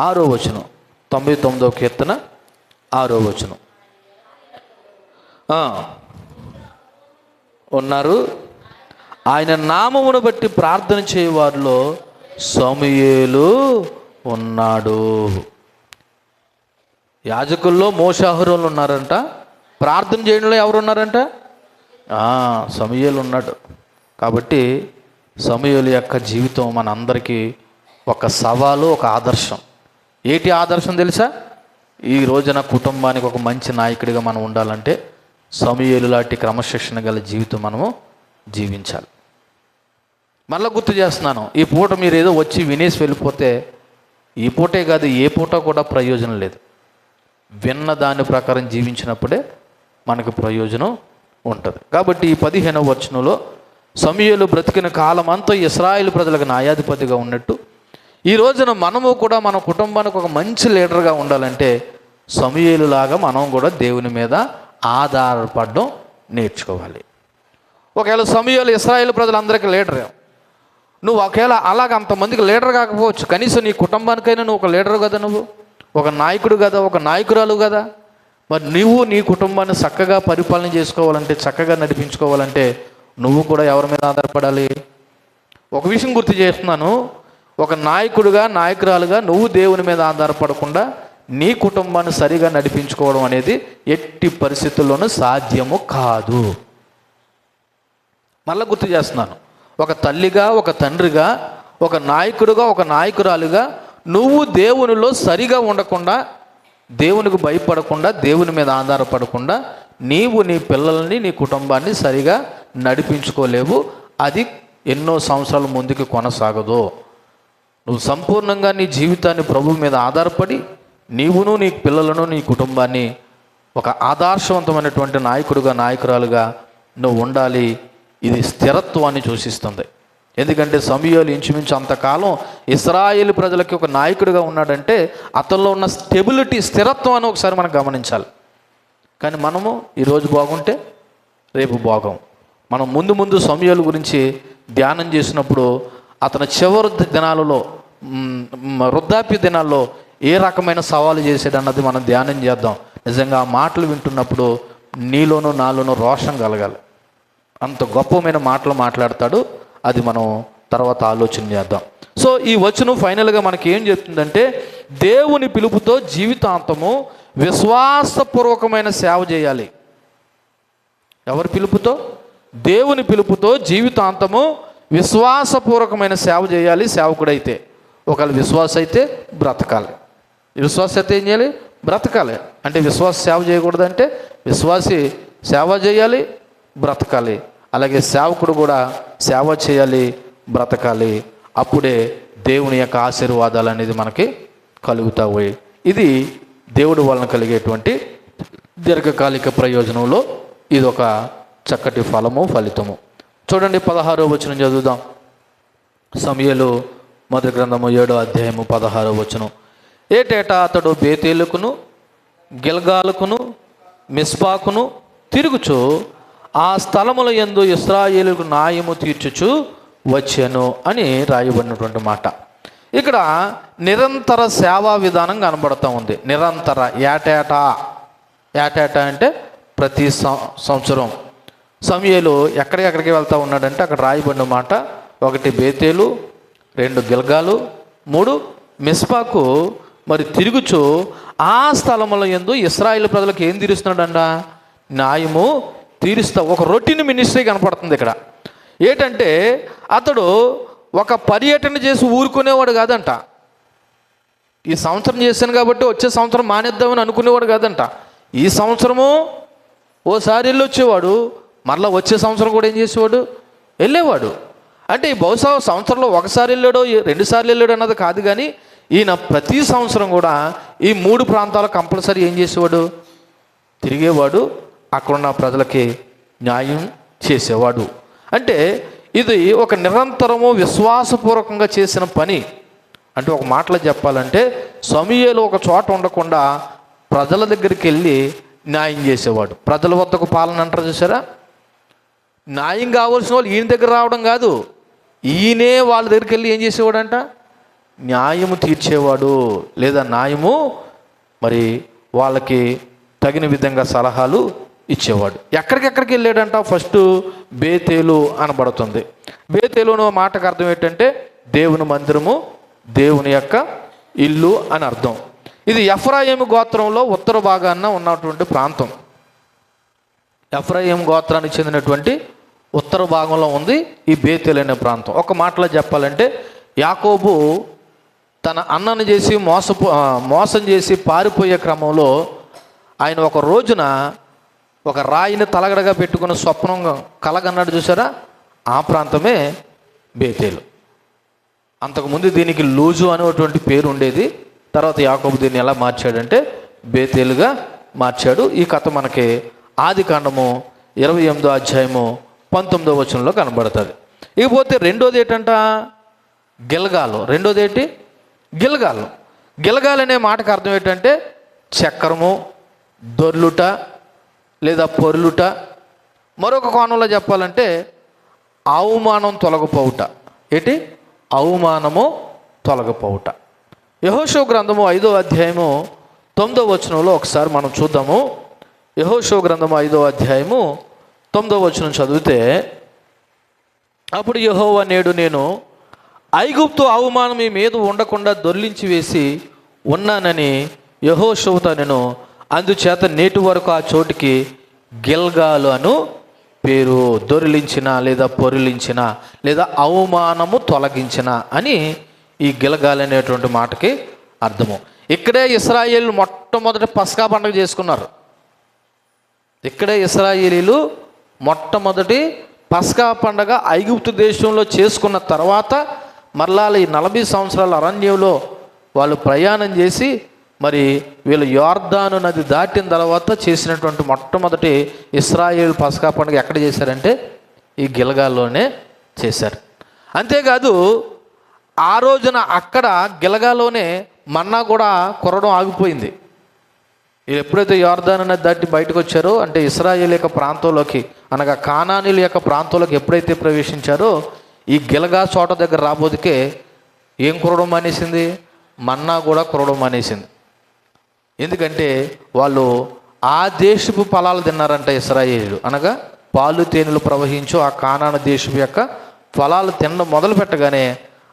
Speaker 1: ఆరో వచనం. 99వ కీర్తన 6వ వచనం. ఉన్నారు, ఆయన నామమును బట్టి ప్రార్థన చేయవారిలో సమూయేలు ఉన్నాడు. యాజకుల్లో మోషే అహరోనులు ఉన్నారంట. ప్రార్థన చేయడంలో ఎవరు ఉన్నారంట? సమూయేలు ఉన్నాడు. కాబట్టి సమూయేలు యొక్క జీవితం మన అందరికీ ఒక సవాలు, ఒక ఆదర్శం. ఏంటి ఆదర్శం తెలుసా? ఈ రోజున కుటుంబానికి ఒక మంచి నాయకుడిగా మనం ఉండాలంటే సమూయేలు లాంటి క్రమశిక్షణ గల జీవితం మనము జీవించాలి. మళ్ళీ గుర్తు చేస్తున్నాను, ఈ పూట మీరు ఏదో వచ్చి వినేసి వెళ్ళిపోతే, ఈ పూటే కాదు ఏ పూట కూడా ప్రయోజనం లేదు. విన్న దాని ప్రకారం జీవించినప్పుడే మనకు ప్రయోజనం ఉంటుంది. కాబట్టి ఈ 15వ వచనంలో సమూయేలు బ్రతికిన కాలం అంతా ఇశ్రాయేలు ప్రజలకు న్యాయాధిపతిగా ఉన్నట్టు, ఈ రోజున మనము కూడా మన కుటుంబానికి ఒక మంచి లీడర్గా ఉండాలంటే సమూయేలు లాగా మనం కూడా దేవుని మీద ఆధారపడడం నేర్చుకోవాలి. ఒకవేళ సమూయేలు ఇశ్రాయేలు ప్రజలందరికీ లీడర్, నువ్వు ఒకవేళ అలాగ అంతమందికి లీడర్ కాకపోవచ్చు, కనీసం నీ కుటుంబానికైనా నువ్వు ఒక లీడరు కదా, నువ్వు ఒక నాయకుడు కదా, ఒక నాయకురాలు కదా. మరి నువ్వు నీ కుటుంబాన్ని చక్కగా పరిపాలన చేసుకోవాలంటే, చక్కగా నడిపించుకోవాలంటే నువ్వు కూడా ఎవరి మీద ఆధారపడాలి? ఒక విషయం గుర్తు చేస్తున్నాను, ఒక నాయకుడుగా, నాయకురాలుగా నువ్వు దేవుని మీద ఆధారపడకుండా నీ కుటుంబాన్ని సరిగా నడిపించుకోవడం అనేది ఎట్టి పరిస్థితుల్లోనూ సాధ్యము కాదు. మళ్ళీ గుర్తు చేస్తున్నాను, ఒక తల్లిగా, ఒక తండ్రిగా, ఒక నాయకుడుగా, ఒక నాయకురాలుగా నువ్వు దేవునిలో సరిగా ఉండకుండా, దేవునికి భయపడకుండా, దేవుని మీద ఆధారపడకుండా నీవు నీ పిల్లల్ని, నీ కుటుంబాన్ని సరిగా నడిపించుకోలేవు. అది ఎన్నో సంవత్సరాల ముందుకు కొనసాగదు. నువ్వు సంపూర్ణంగా నీ జీవితాన్ని ప్రభువు మీద ఆధారపడి నీవును, నీ పిల్లలను, నీ కుటుంబాన్ని ఒక ఆదర్శవంతమైనటువంటి నాయకుడుగా, నాయకురాలుగా నువ్వు ఉండాలి. ఇది స్థిరత్వాన్ని సూచిస్తుంది. ఎందుకంటే సమూయేలు ఇంచుమించు అంతకాలం ఇశ్రాయేలు ప్రజలకి ఒక నాయకుడిగా ఉన్నాడంటే అతనిలో ఉన్న స్టెబిలిటీ, స్థిరత్వం అని ఒకసారి మనం గమనించాలి. కానీ మనము ఈరోజు బాగుంటే రేపు బాగం. మనం ముందు సమూయేలు గురించి ధ్యానం చేసినప్పుడు అతని చివరి దినాలలో, వృద్ధాప్య దినాల్లో ఏ రకమైన సవాలు చేశాడు అన్నది మనం ధ్యానం చేద్దాం. నిజంగా ఆ మాటలు వింటున్నప్పుడు నీలోనూ నాలోనూ రోషం కలగాలి. అంత గొప్పమైన మాటలు మాట్లాడతాడు. అది మనం తర్వాత ఆలోచన చేద్దాం. సో ఈ వచనం ఫైనల్గా మనకి ఏం చెప్తుందంటే, దేవుని పిలుపుతో జీవితాంతము విశ్వాసపూర్వకమైన సేవ చేయాలి. ఎవరి పిలుపుతో? దేవుని పిలుపుతో జీవితాంతము విశ్వాసపూర్వకమైన సేవ చేయాలి. సేవకుడైతే ఒకవేళ విశ్వాస అయితే బ్రతకాలి. విశ్వాస అయితే ఏం చేయాలి? బ్రతకాలి. అంటే విశ్వాస సేవ చేయకూడదంటే విశ్వాసి సేవ చేయాలి, బ్రతకాలి. అలాగే సేవకుడు కూడా సేవ చేయాలి, బ్రతకాలి. అప్పుడే దేవుని యొక్క ఆశీర్వాదాలు అనేది మనకి కలుగుతాయి. ఇది దేవుడి వలన కలిగేటువంటి దీర్ఘకాలిక ప్రయోజనంలో ఇదొక చక్కటి ఫలితము. చూడండి 16వ వచనం చదువుదాం. సమూయేలు మొదటి గ్రంథము 7వ అధ్యాయము 16వ వచనం. ఏటేటా అతడు బేతేలుకును గిల్గాలుకును మిస్పాకును తిరుగుచు ఆ స్థలముల యందు ఇశ్రాయేలుకు న్యాయము తీర్చుచు వచ్చాను అని రాయబడినటువంటి మాట. ఇక్కడ నిరంతర సేవా విధానం కనబడుతూ ఉంది. నిరంతర ఏటేటా అంటే ప్రతి సంవత్సరం. సమూయేలు ఎక్కడికి వెళ్తూ ఉన్నాడంటే అక్కడ రాయబడిన మాట 1 బేతేలు, 2 గిల్గాలు, 3 మిస్పాకు. మరి తిరుగుచు ఆ స్థలముల యందు ఇశ్రాయేలు ప్రజలకు ఏం తీరుస్తున్నాడంట? న్యాయము తీరుస్తా. ఒక రొటీన్ మినిస్ట్రీ కనపడుతుంది ఇక్కడ. ఏంటంటే అతడు ఒక పర్యటన చేసి ఊరుకునేవాడు కాదంట. ఈ సంవత్సరం చేశాను కాబట్టి వచ్చే సంవత్సరం మానేద్దామని అనుకునేవాడు కాదంట. ఈ సంవత్సరము ఓసారి వెళ్ళి వచ్చేవాడు, మరలా వచ్చే సంవత్సరం కూడా ఏం చేసేవాడు? వెళ్ళేవాడు. అంటే ఈ బహుశా సంవత్సరంలో ఒకసారి వెళ్ళాడో 2 సార్లు వెళ్ళాడు అన్నది కాదు, కానీ ఈయన ప్రతి సంవత్సరం కూడా ఈ 3 ప్రాంతాలు కంపల్సరీ ఏం చేసేవాడు? తిరిగేవాడు. అక్కడున్న ప్రజలకి న్యాయం చేసేవాడు. అంటే ఇది ఒక నిరంతరము విశ్వాసపూర్వకంగా చేసిన పని. అంటే ఒక మాటలో చెప్పాలంటే సమూయేలు ఒక చోట ఉండకుండా ప్రజల దగ్గరికి వెళ్ళి న్యాయం చేసేవాడు. ప్రజల వద్దకు పాలన అంటారు చూసారా? న్యాయం కావాల్సిన వాళ్ళు ఈయన దగ్గర రావడం కాదు, ఈయనే వాళ్ళ దగ్గరికి వెళ్ళి ఏం చేసేవాడంట? న్యాయము తీర్చేవాడు. లేదా న్యాయము మరి వాళ్ళకి తగిన విధంగా సలహాలు ఇచ్చేవాడు. ఎక్కడికి వెళ్ళాడంట? ఫస్ట్ బేతేలు అనబడుతుంది. బేతేలును మాటకు అర్థం ఏంటంటే దేవుని మందిరము, దేవుని యొక్క ఇల్లు అని అర్థం. ఇది ఎఫ్రాయిము గోత్రంలో ఉత్తర భాగాన ఉన్నటువంటి ప్రాంతం. ఎఫ్రాయిము గోత్రానికి చెందినటువంటి ఉత్తర భాగంలో ఉంది ఈ బేతేలు అనే ప్రాంతం. ఒక మాటలో చెప్పాలంటే యాకోబు తన అన్నను చేసి మోసం చేసి పారిపోయే క్రమంలో ఆయన ఒక రోజున ఒక రాయిని తలగడగా పెట్టుకుని స్వప్నం కలగన్నాడు చూసారా? ఆ ప్రాంతమే బేతేలు. అంతకుముందు దీనికి లూజు అనేటువంటి పేరు ఉండేది. తర్వాత యాకోబు దీన్ని ఎలా మార్చాడంటే బేతేలుగా మార్చాడు. ఈ కథ మనకి ఆదికాండము 28వ అధ్యాయము 19వ వచనంలో కనబడుతుంది. ఇకపోతే రెండోది ఏంటంట? గిల్గాలు. రెండోది ఏంటి? గిల్గాలు. గిల్గాలు అనే మాటకు అర్థం ఏంటంటే చక్రము, దొర్లుట లేదా పొర్లుట. మరొక కోణంలో చెప్పాలంటే అవమానం తొలగిపోవుట. ఏంటి? అవమానము తొలగిపోవుట. యెహోషువ గ్రంథము 5వ అధ్యాయము 9వ వచనంలో ఒకసారి మనం చూద్దాము. యెహోషువ గ్రంథము 5వ అధ్యాయము 9వ వచనం చదివితే, అప్పుడు యెహోవా నేడు నేను ఐగుప్తు అవమానం మీ మీద ఉండకుండా దొర్లించి వేసి ఉన్నానని యెహోషువతో నేను, అందుచేత నేటి వరకు ఆ చోటికి గిల్గాలు అను పేరు. దొరిలించిన లేదా పొరిలించిన లేదా అవమానము తొలగించిన అని ఈ గిల్గాలు అనేటువంటి మాటకి అర్థము. ఇక్కడే ఇశ్రాయేలు మొట్టమొదటి పస్కా పండుగ చేసుకున్నారు. ఇక్కడే ఇశ్రాయేలీలు మొట్టమొదటి పస్కా పండుగ ఐగుప్తు దేశంలో చేసుకున్న తర్వాత మరలా ఈ 40 సంవత్సరాల అరణ్యంలో వాళ్ళు ప్రయాణం చేసి మరి వీళ్ళు యోర్దాను నది దాటిన తర్వాత చేసినటువంటి మొట్టమొదటి ఇశ్రాయేలు పస్కా పండుగ ఎక్కడ చేశారంటే ఈ గిల్గాల్లోనే చేశారు. అంతేకాదు ఆ రోజున అక్కడ గిల్గాల్లోనే మన్నా కూడా కురవడం ఆగిపోయింది. వీళ్ళు ఎప్పుడైతే యోర్దాను నది దాటి బయటకు వచ్చారో, అంటే ఇశ్రాయేలు యొక్క ప్రాంతంలోకి అనగా కానానీయుల యొక్క ప్రాంతంలోకి ఎప్పుడైతే ప్రవేశించారో ఈ గిల్గా చోట దగ్గర రాబోదికే ఏం కురవడం మానేసింది? మన్నా కూడా కురవడం మానేసింది. ఎందుకంటే వాళ్ళు ఆ దేశపు ఫలాలు తిన్నారంట ఇశ్రాయేలీయులు. అనగా పాలు తేనెలు ప్రవహించు ఆ కానాను దేశపు యొక్క ఫలాలు తినడం మొదలు పెట్టగానే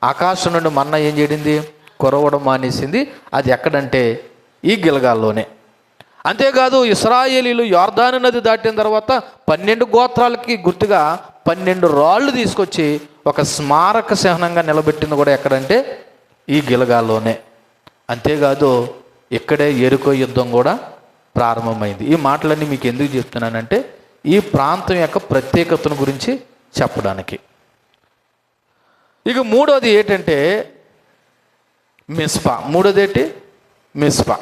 Speaker 1: ఆకాశం నుండి మన్నా ఏం చేయడింది? కురవడం మానేసింది. అది ఎక్కడంటే ఈ గిల్గాల్లోనే. అంతేకాదు ఇశ్రాయేలీయులు యొర్దాను నది దాటిన తర్వాత 12 గోత్రాలకి గుర్తుగా 12 రాళ్ళు తీసుకొచ్చి ఒక స్మారక చిహ్నంగా నిలబెట్టింది కూడా ఎక్కడంటే ఈ గిల్గాల్లోనే. అంతేకాదు ఇక్కడే యెరికో యుద్ధం కూడా ప్రారంభమైంది. ఈ మాటలన్నీ మీకు ఎందుకు చెప్తున్నానంటే ఈ ప్రాంతం యొక్క ప్రత్యేకతను గురించి చెప్పడానికి. ఇక మూడోది ఏంటంటే మిస్పా. మూడోది ఏంటి? మిస్పా.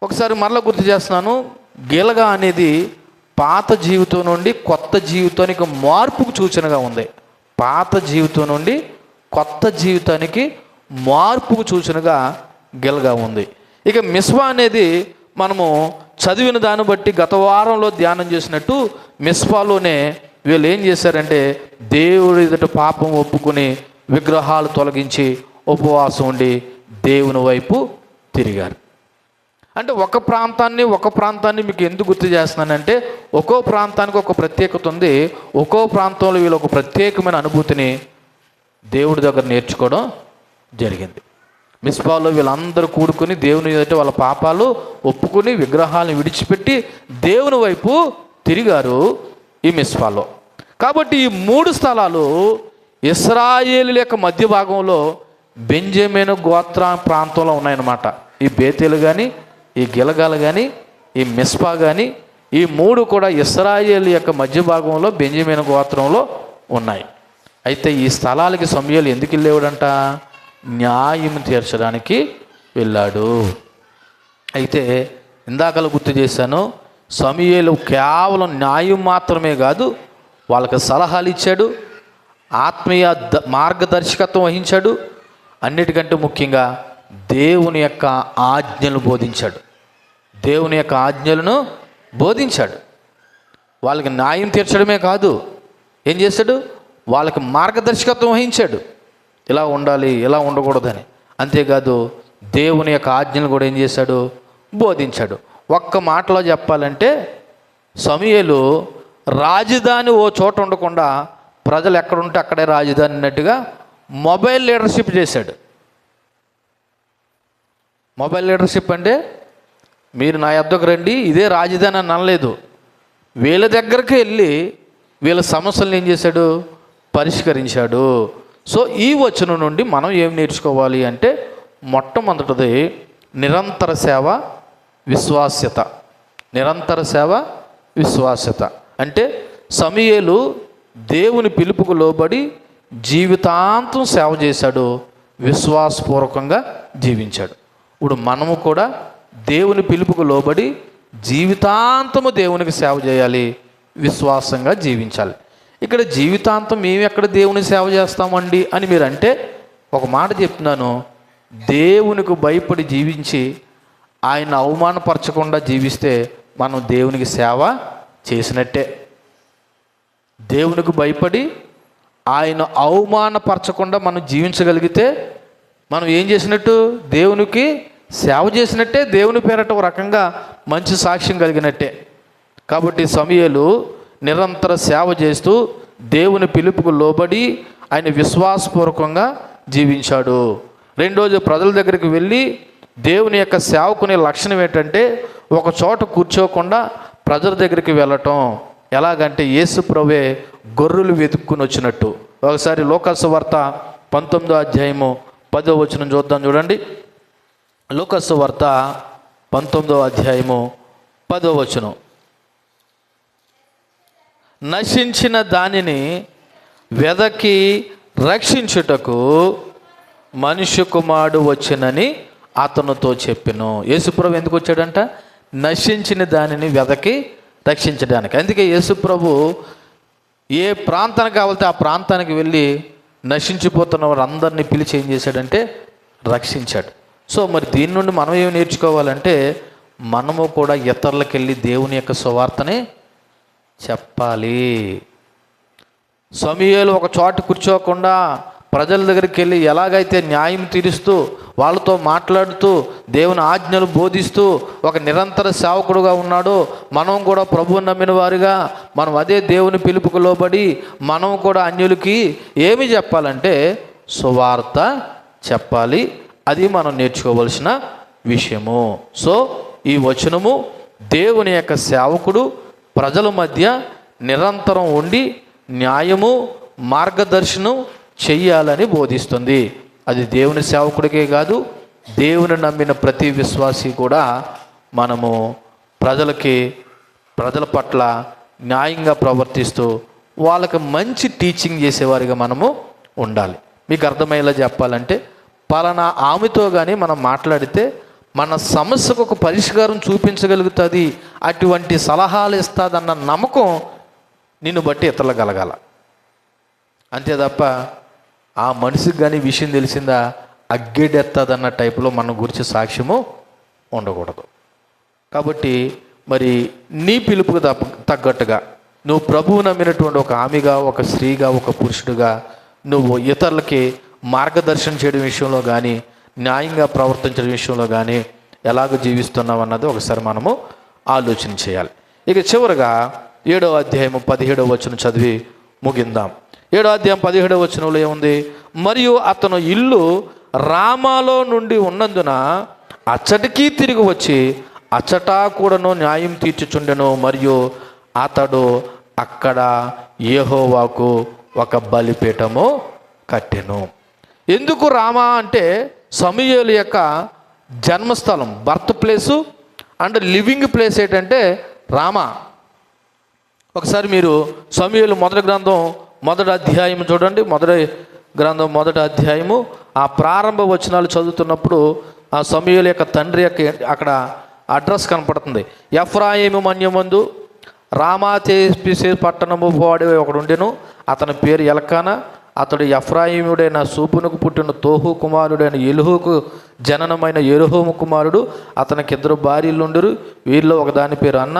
Speaker 1: ఒకసారి మరలా గుర్తు చేస్తున్నాను. గిల్గా అనేది పాత జీవితం నుండి కొత్త జీవితానికి మార్పుకు సూచనగా ఉంది. పాత జీవితం నుండి కొత్త జీవితానికి మార్పుకు సూచనగా గిల్గా ఉంది. ఇక మిస్పా అనేది మనము చదివిన దాన్ని బట్టి గత వారంలో ధ్యానం చేసినట్టు మిస్పాలోనే వీళ్ళు ఏం చేశారంటే దేవుడి ఎదుట పాపం ఒప్పుకొని విగ్రహాలు తొలగించి ఉపవాసం ఉండి దేవుని వైపు తిరిగారు. అంటే ఒక ప్రాంతాన్ని మీకు ఎందుకు గుర్తు చేస్తున్నానంటే ఒక్కో ప్రాంతానికి ఒక ప్రత్యేకత ఉంది. ఒక్కో ప్రాంతంలో వీళ్ళు ఒక ప్రత్యేకమైన అనుభూతిని దేవుడి దగ్గర నేర్చుకోవడం జరిగింది. మిస్పాలో వీళ్ళందరూ కూడుకుని దేవుని ఎదుట వాళ్ళ పాపాలు ఒప్పుకొని విగ్రహాలను విడిచిపెట్టి దేవుని వైపు తిరిగారు ఈ మిస్పాలో. కాబట్టి ఈ 3 స్థలాలు ఇశ్రాయేలు యొక్క మధ్య భాగంలో బెంజమిను గోత్ర ప్రాంతంలో ఉన్నాయన్నమాట. ఈ బేతేలు కానీ, ఈ గిల్గాలు కానీ, ఈ మిస్పా కానీ, ఈ 3 కూడా ఇశ్రాయేలు యొక్క మధ్య భాగంలో బెంజమిను గోత్రంలో ఉన్నాయి. అయితే ఈ స్థలాలకి సమూయేలు ఎందుకు వెళ్ళేవాడంట? న్యాయం తీర్చడానికి వెళ్ళాడు. అయితే ఇందాకలు గుర్తు చేశాను, సమూయేలు కేవలం న్యాయం మాత్రమే కాదు, వాళ్ళకి సలహాలు ఇచ్చాడు, ఆత్మీయ మార్గదర్శకత్వం వహించాడు. అన్నిటికంటే ముఖ్యంగా దేవుని యొక్క ఆజ్ఞలు బోధించాడు. దేవుని యొక్క ఆజ్ఞలను బోధించాడు. వాళ్ళకి న్యాయం తీర్చడమే కాదు, ఏం చేశాడు? వాళ్ళకి మార్గదర్శకత్వం వహించాడు. ఇలా ఉండాలి, ఇలా ఉండకూడదని. అంతేకాదు దేవుని యొక్క ఆజ్ఞలు కూడా ఏం చేశాడు? బోధించాడు. ఒక్క మాటలో చెప్పాలంటే సమూయేలు రాజధాని ఓ చోట ఉండకుండా ప్రజలు ఎక్కడుంటే అక్కడే రాజధాని అన్నట్టుగా మొబైల్ లీడర్షిప్ చేశాడు. మొబైల్ లీడర్షిప్ అంటే మీరు నా యొద్దకు రండి, ఇదే రాజధాని అని అనలేదు. వీళ్ళ దగ్గరికి వెళ్ళి వీళ్ళ సమస్యలను ఏం చేశాడు? పరిష్కరించాడు. సో ఈ వచనం నుండి మనం ఏం నేర్చుకోవాలి అంటే మొట్టమొదటిది నిరంతర సేవ, విశ్వాస్యత. నిరంతర సేవ, విశ్వాస్యత అంటే సమూయేలు దేవుని పిలుపుకు లోబడి జీవితాంతం సేవ చేశాడు, విశ్వాసపూర్వకంగా జీవించాడు. ఇప్పుడు మనము కూడా దేవుని పిలుపుకు లోబడి జీవితాంతము దేవునికి సేవ చేయాలి, విశ్వాసంగా జీవించాలి. ఇక్కడ జీవితాంతం మేము ఎక్కడ దేవుని సేవ చేస్తామండి అని మీరు అంటే ఒక మాట చెప్తున్నాను, దేవునికి భయపడి జీవించి ఆయన అవమానపరచకుండా జీవిస్తే మనం దేవునికి సేవ చేసినట్టే. దేవునికి భయపడి ఆయన అవమానపరచకుండా మనం జీవించగలిగితే మనం ఏం చేసినట్టు? దేవునికి సేవ చేసినట్టే, దేవుని పేరట ఒక రకంగా మంచి సాక్ష్యం కలిగినట్టే. కాబట్టి సమూయేలు నిరంతర సేవ చేస్తూ దేవుని పిలుపుకు లోబడి ఆయన విశ్వాసపూర్వకంగా జీవించాడు. రెండోది ప్రజల దగ్గరికి వెళ్ళి దేవుని యొక్క సేవకునే లక్షణం ఏంటంటే ఒక చోట కూర్చోకుండా ప్రజల దగ్గరికి వెళ్ళటం. ఎలాగంటే యేసు ప్రభువే గొర్రెలు వెతుక్కుని వచ్చినట్టు. ఒకసారి లూకాసు వార్త 19వ అధ్యాయము 10వ వచనం చూద్దాం. చూడండి, లూకాసు వార్త 19వ అధ్యాయము 10వ వచనం. నశించిన దానిని వెదకి రక్షించుటకు మనుష్య కుమారుడు వచ్చునని అతనితో చెప్పెను. యేసుప్రభు ఎందుకు వచ్చాడంట? నశించిన దానిని వెదకి రక్షించడానికి. అందుకే యేసుప్రభు ఏ ప్రాంతానికి కావాలితే ఆ ప్రాంతానికి వెళ్ళి నశించిపోతున్న వారందరినీ పిలిచి ఏం చేశాడంటే రక్షించాడు. సో మరి దీని నుండి మనం ఏమి నేర్చుకోవాలంటే మనము కూడా ఇతరులకు వెళ్ళి దేవుని యొక్క సువార్తని చెప్పాలి. సమూయేలు ఒక చోట కూర్చోకుండా ప్రజల దగ్గరికి వెళ్ళి ఎలాగైతే న్యాయం తీరుస్తూ వాళ్ళతో మాట్లాడుతూ దేవుని ఆజ్ఞలు బోధిస్తూ ఒక నిరంతర సేవకుడుగా ఉన్నాడు. మనం కూడా ప్రభువుని నమ్మిన వారిగా మనం అదే దేవుని పిలుపుకు లోబడి మనం కూడా అన్యులకి ఏమి చెప్పాలంటే సువార్త చెప్పాలి. అది మనం నేర్చుకోవలసిన విషయము. సో ఈ వచనము దేవుని యొక్క సేవకుడు ప్రజల మధ్య నిరంతరం ఉండి న్యాయము మార్గదర్శనం చెయ్యాలని బోధిస్తుంది. అది దేవుని సేవకుడికే కాదు, దేవుని నమ్మిన ప్రతి విశ్వాసి కూడా మనము ప్రజల పట్ల న్యాయంగా ప్రవర్తిస్తూ వాళ్ళకి మంచి టీచింగ్ చేసేవారిగా మనము ఉండాలి. మీకు అర్థమయ్యేలా చెప్పాలంటే పలానా ఆమెతో కానీ మనం మాట్లాడితే మన సమస్యకు ఒక పరిష్కారం చూపించగలుగుతుంది, అటువంటి సలహాలు ఇస్తుందన్న నమ్మకం నిన్ను బట్టి ఇతరులకు కలగాల. అంతే తప్ప ఆ మనిషికి కానీ విషయం తెలిసిందా అగ్గెడెత్తదన్న టైపులో మన గురించి సాక్ష్యము ఉండకూడదు. కాబట్టి మరి నీ పిలుపుకు తగ్గట్టుగా నువ్వు ప్రభువు నమ్మినటువంటి ఒక ఆమెగా, ఒక స్త్రీగా, ఒక పురుషుడిగా నువ్వు ఇతరులకి మార్గదర్శనం చేయడం విషయంలో కానీ, న్యాయంగా ప్రవర్తించడం విషయంలో కానీ ఎలాగ జీవిస్తున్నావు అన్నది ఒకసారి మనము ఆలోచన చేయాలి. ఇక చివరగా 7వ అధ్యాయము 17వ వచనం చదివి ముగిందాం. 7వ అధ్యాయం 17వ వచనంలో ఏముంది? మరియు అతను ఇల్లు రామాలో నుండి ఉన్నందున అచ్చటికి తిరిగి వచ్చి అచ్చటా కూడాను న్యాయం తీర్చుచుండెను. మరియు అతడు అక్కడ యెహోవాకు ఒక బలిపీఠము కట్టెను. ఎందుకు రామా అంటే సమూయేలు యొక్క జన్మస్థలం, birth place and living place ఏంటంటే రామా. ఒకసారి మీరు సమూయేలు మొదటి గ్రంథం మొదటి అధ్యాయం చూడండి. మొదటి అధ్యాయము ఆ ప్రారంభ వచనాలు చదువుతున్నప్పుడు ఆ సమూయేలు యొక్క తండ్రి యొక్క అక్కడ అడ్రస్ కనపడుతుంది. ఎఫ్రాయిము మన్యమందు రామాతేపిసే పట్టణము వాడు ఒకడు ఉండెను. అతని పేరు ఎల్కానా. అతడు ఎఫ్రాయిముడైన సూపునకు పుట్టిన తోహు కుమారుడైన ఎలుహుకు జననమైన యెరోహాము కుమారుడు. అతనికి 2 భార్యలు ఉండరు. వీరిలో ఒక దాని పేరు అన్న,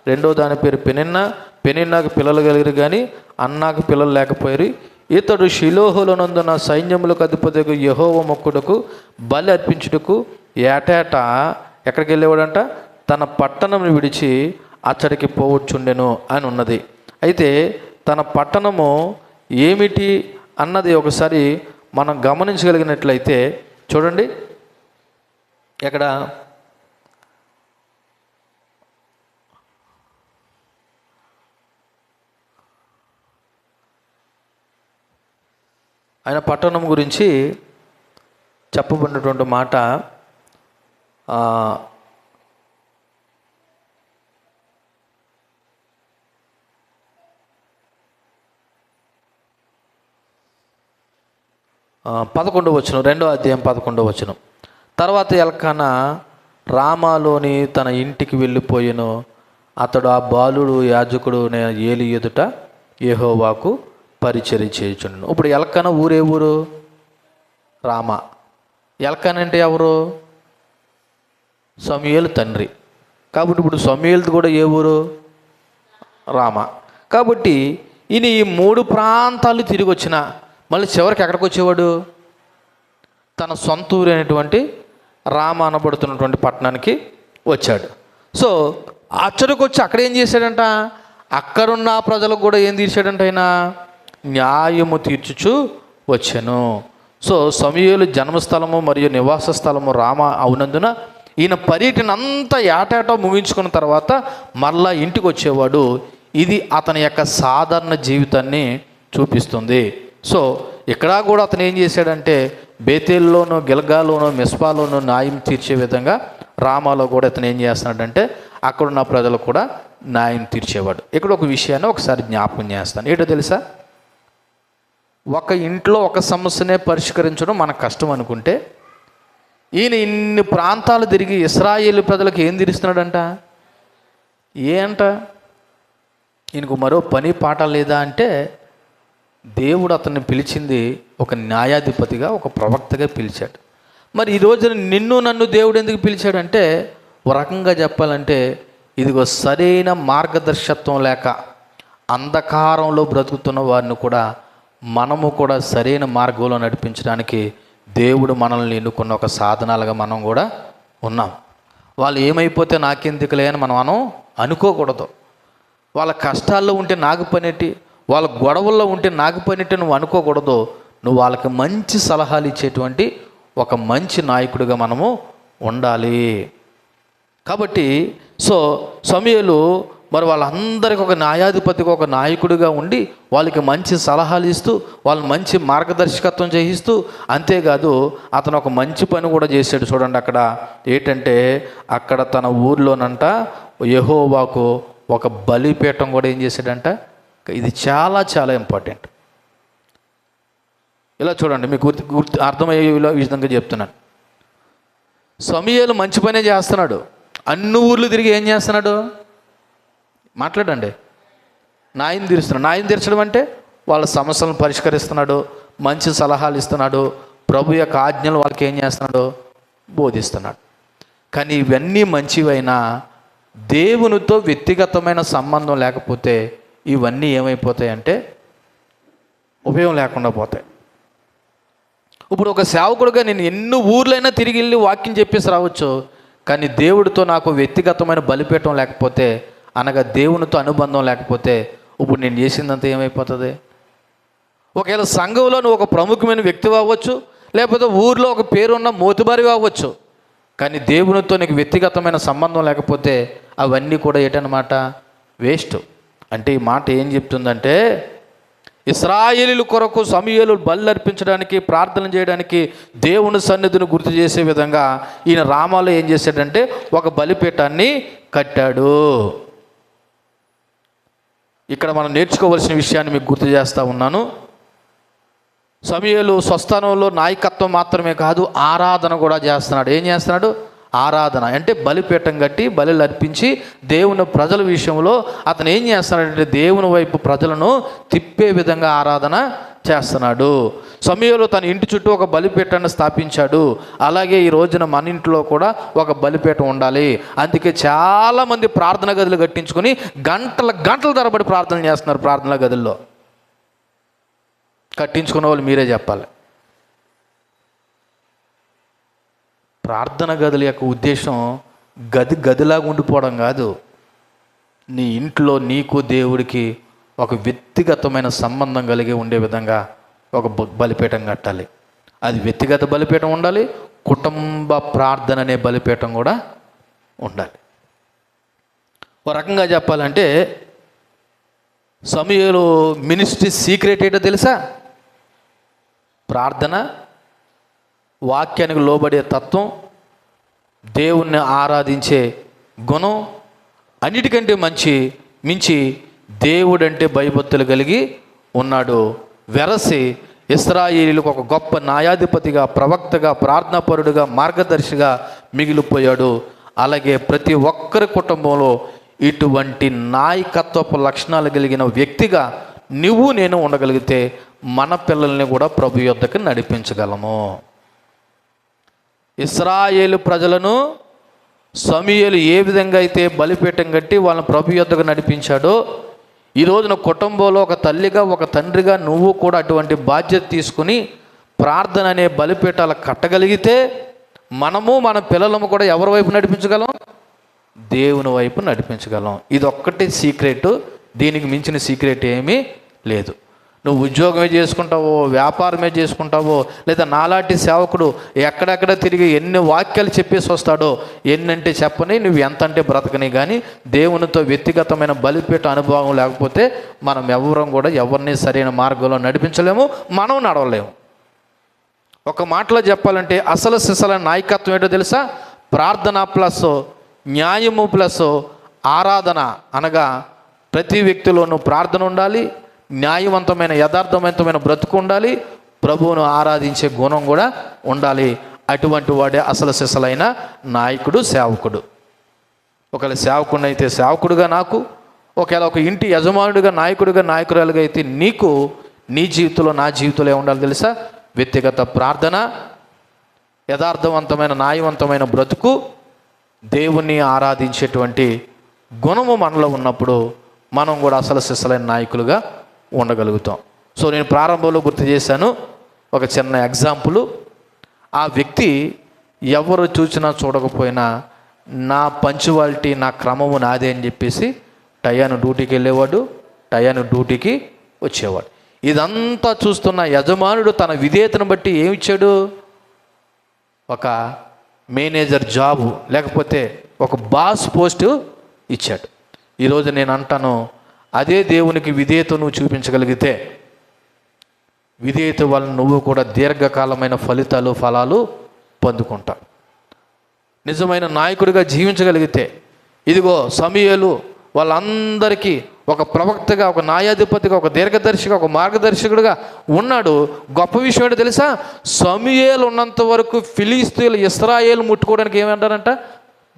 Speaker 1: రెండో దాని పేరు పెనిన్నా. పెనిన్నాకు పిల్లలు కలిగిరు కానీ అన్నాకు పిల్లలు లేకపోయారు. ఇతడు షిలోహులనందున సైన్యములకు అధిపతిగా యెహోవా మొక్కుటకు బలి అర్పించుటకు ఏటేటా ఎక్కడికి వెళ్ళేవాడంట? తన పట్టణం విడిచి అచ్చడికి పోవచ్చుండెను అని ఉన్నది. అయితే తన పట్టణము ఏమిటి అన్నది ఒకసారి మనం గమనించగలిగినట్లయితే చూడండి. ఇక్కడ ఆయన పట్టణం గురించి చెప్పబడినటువంటి మాట పదకొండవ వచనం, 2వ అధ్యాయం 11వ వచనం. తర్వాత ఎల్కానా రామాలోని తన ఇంటికి వెళ్ళిపోయెను. అతడు ఆ బాలుడు యాజకుడు ఏలి ఎదుట యెహోవాకు పరిచర్య చేయుచుండెను. ఇప్పుడు ఎల్కానా ఊరే ఊరు? రామా. ఎల్కానా అంటే ఎవరు? సమూయేలు తండ్రి. కాబట్టి ఇప్పుడు సమూయేలుది కూడా ఏ ఊరు? రామా. కాబట్టి ఈయన ఈ 3 ప్రాంతాలు తిరిగి వచ్చిన మళ్ళీ చివరికి ఎక్కడికి వచ్చేవాడు? తన సొంత ఊరు అయినటువంటి రామ అనబడుతున్నటువంటి పట్టణానికి వచ్చాడు. సో అచ్చడికి వచ్చి అక్కడ ఏం చేశాడంట? అక్కడున్న ప్రజలకు కూడా ఏం తీర్చాడంట? ఆయన న్యాయము తీర్చుచు వచ్చాను. సో సమూయేలు జన్మస్థలము మరియు నివాస స్థలము రామ అవునందున ఈయన పర్యటన అంతా ఏటేటా ముగించుకున్న తర్వాత మళ్ళా ఇంటికి వచ్చేవాడు. ఇది అతని యొక్క సాధారణ జీవితాన్ని చూపిస్తుంది. సో ఇక్కడ కూడా అతను ఏం చేశాడంటే బేతేల్లోనూ, గిల్గాలోనూ, మిస్పాలోనూ న్యాయం తీర్చే విధంగా రామాలో కూడా అతను ఏం చేస్తున్నాడంటే అక్కడున్న ప్రజలకు కూడా న్యాయం తీర్చేవాడు. ఇక్కడ ఒక విషయాన్ని ఒకసారి జ్ఞాపకం చేస్తాను. ఏంటో తెలుసా? ఒక ఇంట్లో ఒక సమస్యనే పరిష్కరించడం మనకు కష్టం అనుకుంటే ఈయన ఇన్ని ప్రాంతాలు తిరిగి ఇశ్రాయేలు ప్రజలకు ఏం తీరుస్తున్నాడంట? ఏంట ఈయనకు మరో పని పాట లేదా అంటే దేవుడు అతన్ని పిలిచింది ఒక న్యాయాధిపతిగా, ఒక ప్రవక్తగా పిలిచాడు. మరి ఈ రోజున నిన్ను నన్ను దేవుడు ఎందుకు పిలిచాడంటే ఒక రకంగా చెప్పాలంటే ఇదిగో సరైన మార్గదర్శకత్వం లేక అంధకారంలో బ్రతుకుతున్న వారిని కూడా మనము కూడా సరైన మార్గంలో నడిపించడానికి దేవుడు మనల్ని ఎన్నుకున్న ఒక సాధనాలుగా మనం కూడా ఉన్నాం. వాళ్ళు ఏమైపోతే నాకెందుకులే అని మనం అనుకోకూడదు. వాళ్ళ కష్టాల్లో ఉంటే నాకు పనేటి, వాళ్ళ గొడవల్లో ఉంటే నాకు పనేటి నువ్వు అనుకోకూడదు. నువ్వు వాళ్ళకి మంచి సలహాలు ఇచ్చేటువంటి ఒక మంచి నాయకుడిగా మనము ఉండాలి. కాబట్టి సమూయేలు మరి వాళ్ళందరికీ ఒక న్యాయాధిపతిగా ఒక నాయకుడిగా ఉండి వాళ్ళకి మంచి సలహాలు ఇస్తూ వాళ్ళని మంచి మార్గదర్శకత్వం చేయిస్తూ, అంతేకాదు అతను ఒక మంచి పని కూడా చేశాడు. చూడండి అక్కడ ఏంటంటే, అక్కడ తన ఊర్లోనంట యెహోవాకు ఒక బలిపీఠం కూడా ఏం చేశాడంట. ఇది చాలా చాలా ఇంపార్టెంట్. ఇలా చూడండి, మీకు గుర్తు అర్థమయ్యే విధంగా చెప్తున్నాను. సమూయేలు మంచి పనే చేస్తున్నాడు. అన్ని ఊర్లు తిరిగి ఏం చేస్తున్నాడు? మాట్లాడండి. న్యాయం తీరుస్తున్నాడు. న్యాయం తీర్చడం అంటే వాళ్ళ సమస్యలను పరిష్కరిస్తున్నాడు, మంచి సలహాలు ఇస్తున్నాడు, ప్రభు యొక్క ఆజ్ఞలు వాళ్ళకి ఏం చేస్తున్నాడు? బోధిస్తున్నాడు. కానీ ఇవన్నీ మంచివైనా దేవునితో వ్యక్తిగతమైన సంబంధం లేకపోతే ఇవన్నీ ఏమైపోతాయంటే ఉపయోగం లేకుండా పోతాయి. ఇప్పుడు ఒక సేవకుడుగా నేను ఎన్ని ఊర్లైనా తిరిగి వెళ్ళి వాక్యం చెప్పేసి రావచ్చు, కానీ దేవుడితో నాకు వ్యక్తిగతమైన బలిపీఠం లేకపోతే, అనగా దేవునితో అనుబంధం లేకపోతే ఇప్పుడు నేను చేసిందంతా ఏమైపోతుంది? ఒకవేళ సంఘంలో నువ్వు ఒక ప్రముఖమైన వ్యక్తి అవ్వచ్చు, లేకపోతే ఊర్లో ఒక పేరున్న మోతుబారి అవ్వచ్చు, కానీ దేవునితో నీకు వ్యక్తిగతమైన సంబంధం లేకపోతే అవన్నీ కూడా ఏంటన్నమాట? వేస్ట్. అంటే ఈ మాట ఏం చెప్తుందంటే, ఇశ్రాయేలీయుల కొరకు సమూయేలు బలి అర్పించడానికి, ప్రార్థన చేయడానికి దేవుని సన్నిధిని గుర్తు చేసే విధంగా ఈయన రామాలో ఏం చేశాడంటే ఒక బలిపీఠాన్ని కట్టాడు. ఇక్కడ మనం నేర్చుకోవాల్సిన విషయాన్ని మీకు గుర్తు చేస్తూ ఉన్నాను. సమూయేలు స్వస్థానంలో నాయకత్వం మాత్రమే కాదు, ఆరాధన కూడా చేస్తున్నాడు. ఏం చేస్తున్నాడు? ఆరాధన. అంటే బలిపీఠం కట్టి బలులు అర్పించి దేవుని ప్రజల విషయంలో అతను ఏం చేస్తున్నాడంటే దేవుని వైపు ప్రజలను తిప్పే విధంగా ఆరాధన చేస్తున్నాడు. సమూయేలు తన ఇంటి చుట్టూ ఒక బలిపీఠాన్ని స్థాపించాడు. అలాగే ఈ రోజున మన ఇంట్లో కూడా ఒక బలిపీఠం ఉండాలి. అందుకే చాలామంది ప్రార్థన గదులు కట్టించుకొని గంటల తరబడి ప్రార్థన చేస్తున్నారు. ప్రార్థన గదుల్లో కట్టించుకున్న వాళ్ళు మీరే చెప్పాలి. ప్రార్థన గదుల యొక్క ఉద్దేశం గదిలాగా ఉండిపోవడం కాదు. నీ ఇంట్లో నీకు దేవుడికి ఒక వ్యక్తిగతమైన సంబంధం కలిగి ఉండే విధంగా ఒక బలిపీఠం కట్టాలి. అది వ్యక్తిగత బలిపీఠం ఉండాలి, కుటుంబ ప్రార్థన అనే బలిపీఠం కూడా ఉండాలి. ఒక రకంగా చెప్పాలంటే సమూయేలు మినిస్ట్రీ సీక్రెట్ ఏంటో తెలుసా? ప్రార్థన, వాక్యానికి లోబడే తత్వం, దేవుణ్ణి ఆరాధించే గుణం, అన్నిటికంటే మించి దేవుడంటే భయభక్తులు కలిగి ఉన్నాడు. వెరసి ఇశ్రాయేలీయులకు ఒక గొప్ప న్యాయాధిపతిగా, ప్రవక్తగా, ప్రార్థనాపరుడుగా, మార్గదర్శిగా మిగిలిపోయాడు. అలాగే ప్రతి ఒక్కరి కుటుంబంలో ఇటువంటి నాయకత్వపు లక్షణాలు కలిగిన వ్యక్తిగా నువ్వు నేను ఉండగలిగితే మన పిల్లల్ని కూడా ప్రభు యొద్దకు నడిపించగలము. ఇశ్రాయేలు ప్రజలను సమూయేలు ఏ విధంగా అయితే బలిపీఠం కట్టి వాళ్ళని ప్రభు యొద్దకు నడిపించాడో, ఈ రోజున కుటుంబంలో ఒక తల్లిగా ఒక తండ్రిగా నువ్వు కూడా అటువంటి బాధ్యత తీసుకుని ప్రార్థన అనే బలిపీఠాలు కట్టగలిగితే మనము మన పిల్లలము కూడా ఎవరి వైపు నడిపించగలం? దేవుని వైపు నడిపించగలం. ఇది ఒక్కటే సీక్రెట్. దీనికి మించిన సీక్రెట్ ఏమీ లేదు. నువ్వు ఉద్యోగమే చేసుకుంటావో, వ్యాపారమే చేసుకుంటావో, లేదా నాలాంటి సేవకుడు ఎక్కడెక్కడ తిరిగి ఎన్ని వాక్యాలు చెప్పేసి వస్తాడో, ఎన్నంటే చెప్పని, నువ్వు ఎంత అంటే బ్రతకని, కానీ దేవునితో వ్యక్తిగతమైన బలిపీఠ అనుభవం లేకపోతే మనం ఎవరం కూడా ఎవరిని సరైన మార్గంలో నడిపించలేము, మనం నడవలేము. ఒక మాటలో చెప్పాలంటే అసలు సిసలైన నాయకత్వం ఏంటో తెలుసా? ప్రార్థన ప్లస్ న్యాయము ప్లస్ ఆరాధన. అనగా ప్రతి వ్యక్తిలోనూ ప్రార్థన ఉండాలి, న్యాయవంతమైన యథార్థవంతమైన బ్రతుకు ఉండాలి, ప్రభువును ఆరాధించే గుణం కూడా ఉండాలి. అటువంటి వాడే అసలు సిసలైన నాయకుడు, సేవకుడు. ఒకవేళ సేవకుడిని అయితే సేవకుడుగా నాకు, ఒకవేళ ఒక ఇంటి యజమానుడిగా, నాయకుడిగా, నాయకురాలుగా అయితే నీకు, నీ జీవితంలో నా జీవితంలో ఏముండాలి తెలుసా? వ్యక్తిగత ప్రార్థన, యథార్థవంతమైన న్యాయవంతమైన బ్రతుకు, దేవుణ్ణి ఆరాధించేటువంటి గుణము మనలో ఉన్నప్పుడు మనం కూడా అసలు సిసలైన నాయకులుగా ఉండగలుగుతాం. సో నేను ప్రారంభంలో గుర్తు చేశాను ఒక చిన్న ఎగ్జాంపుల్. ఆ వ్యక్తి ఎవరు చూసినా చూడకపోయినా నా పంచువాలిటీ, నా క్రమము నాదే అని చెప్పేసి టయాను డ్యూటీకి వెళ్ళేవాడు, టయాను డ్యూటీకి వచ్చేవాడు. ఇదంతా చూస్తున్న యజమానుడు తన విధేయతను బట్టి ఏమిచ్చాడు? ఒక మేనేజర్ జాబు, లేకపోతే ఒక బాస్ పోస్టు ఇచ్చాడు. ఈరోజు నేను అంటాను, అదే దేవునికి విధేయత నువ్వు చూపించగలిగితే, విధేయత వలన నువ్వు కూడా దీర్ఘకాలమైన ఫలాలు పొందుకుంటావు. నిజమైన నాయకుడిగా జీవించగలిగితే, ఇదిగో సమూయేలు వాళ్ళందరికీ ఒక ప్రవక్తగా, ఒక న్యాయాధిపతిగా, ఒక దీర్ఘదర్శిగా, ఒక మార్గదర్శకుడిగా ఉన్నాడు. గొప్ప విషయం ఏంటో తెలుసా? సమూయేలు ఉన్నంత వరకు ఫిలిస్తీయులు ఇశ్రాయేలు ముట్టుకోవడానికి ఏమంటారంట?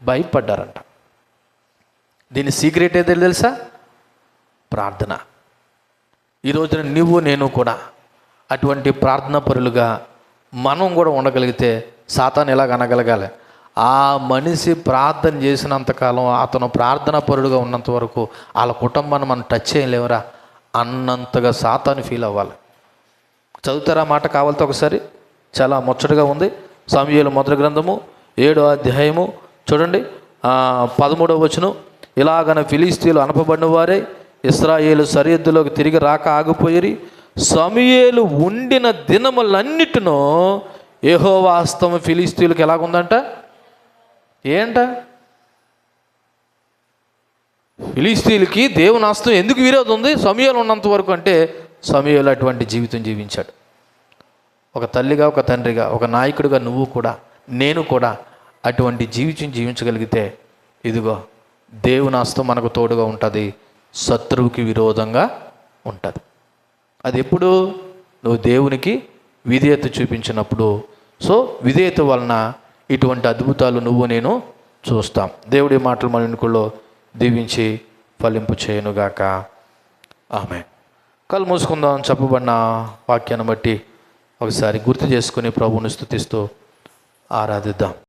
Speaker 1: భయపడ్డారంట. దీని సీక్రెట్ ఏదో తెలుసా? ప్రార్థన. ఈరోజున నువ్వు నేను కూడా అటువంటి ప్రార్థనా పరులుగా మనం కూడా ఉండగలిగితే సాతాను ఎలాగ అనగలగాలి? ఆ మనిషి ప్రార్థన చేసినంతకాలం, అతను ప్రార్థనా పరుడుగా ఉన్నంత వరకు వాళ్ళ కుటుంబాన్ని మనం టచ్ చేయలేవరా అన్నంతగా సాతాను ఫీల్ అవ్వాలి. చదువుతారా మాట కావాలితో ఒకసారి? చాలా ముచ్చటగా ఉంది. సమూయేలు మొదటి గ్రంథము 7వ అధ్యాయము చూడండి, 13వ వచనం. ఇలాగన ఫిలిస్తీయులు అనపబడిన వారే ఇశ్రాయేలు సరిహద్దులోకి తిరిగి రాక ఆగిపోయిరి. సమూయేలు ఉండిన దినములన్నిటినో యెహోవా హస్తము ఫిలిస్తీయులకు ఎలాగుందంట? ఏంట? ఫిలిస్తీయులకి దేవుని హస్తం ఎందుకు విరోధం ఉంది సమూయేలు ఉన్నంత వరకు అంటే, సమూయేలు అటువంటి జీవితం జీవించాడు. ఒక తల్లిగా, ఒక తండ్రిగా, ఒక నాయకుడిగా నువ్వు కూడా, నేను కూడా అటువంటి జీవితం జీవించగలిగితే, ఇదిగో దేవుని హస్తం మనకు తోడుగా ఉంటుంది, శత్రువుకి విరోధంగా ఉంటుంది. అది ఎప్పుడు? నువ్వు దేవునికి విధేయత చూపించినప్పుడు. సో విధేయత వలన ఇటువంటి అద్భుతాలు నువ్వు నేను చూస్తాం. దేవుడి మాటలు మన వెనుకల్లో దీవించి ఫలింపు చేయనుగాక. ఆమేన్. కళ్ళు మూసుకుందాం. చెప్పబడిన వాక్యాన్ని బట్టి ఒకసారి గుర్తు చేసుకుని ప్రభువుని స్తుతిస్తూ ఆరాధిద్దాం.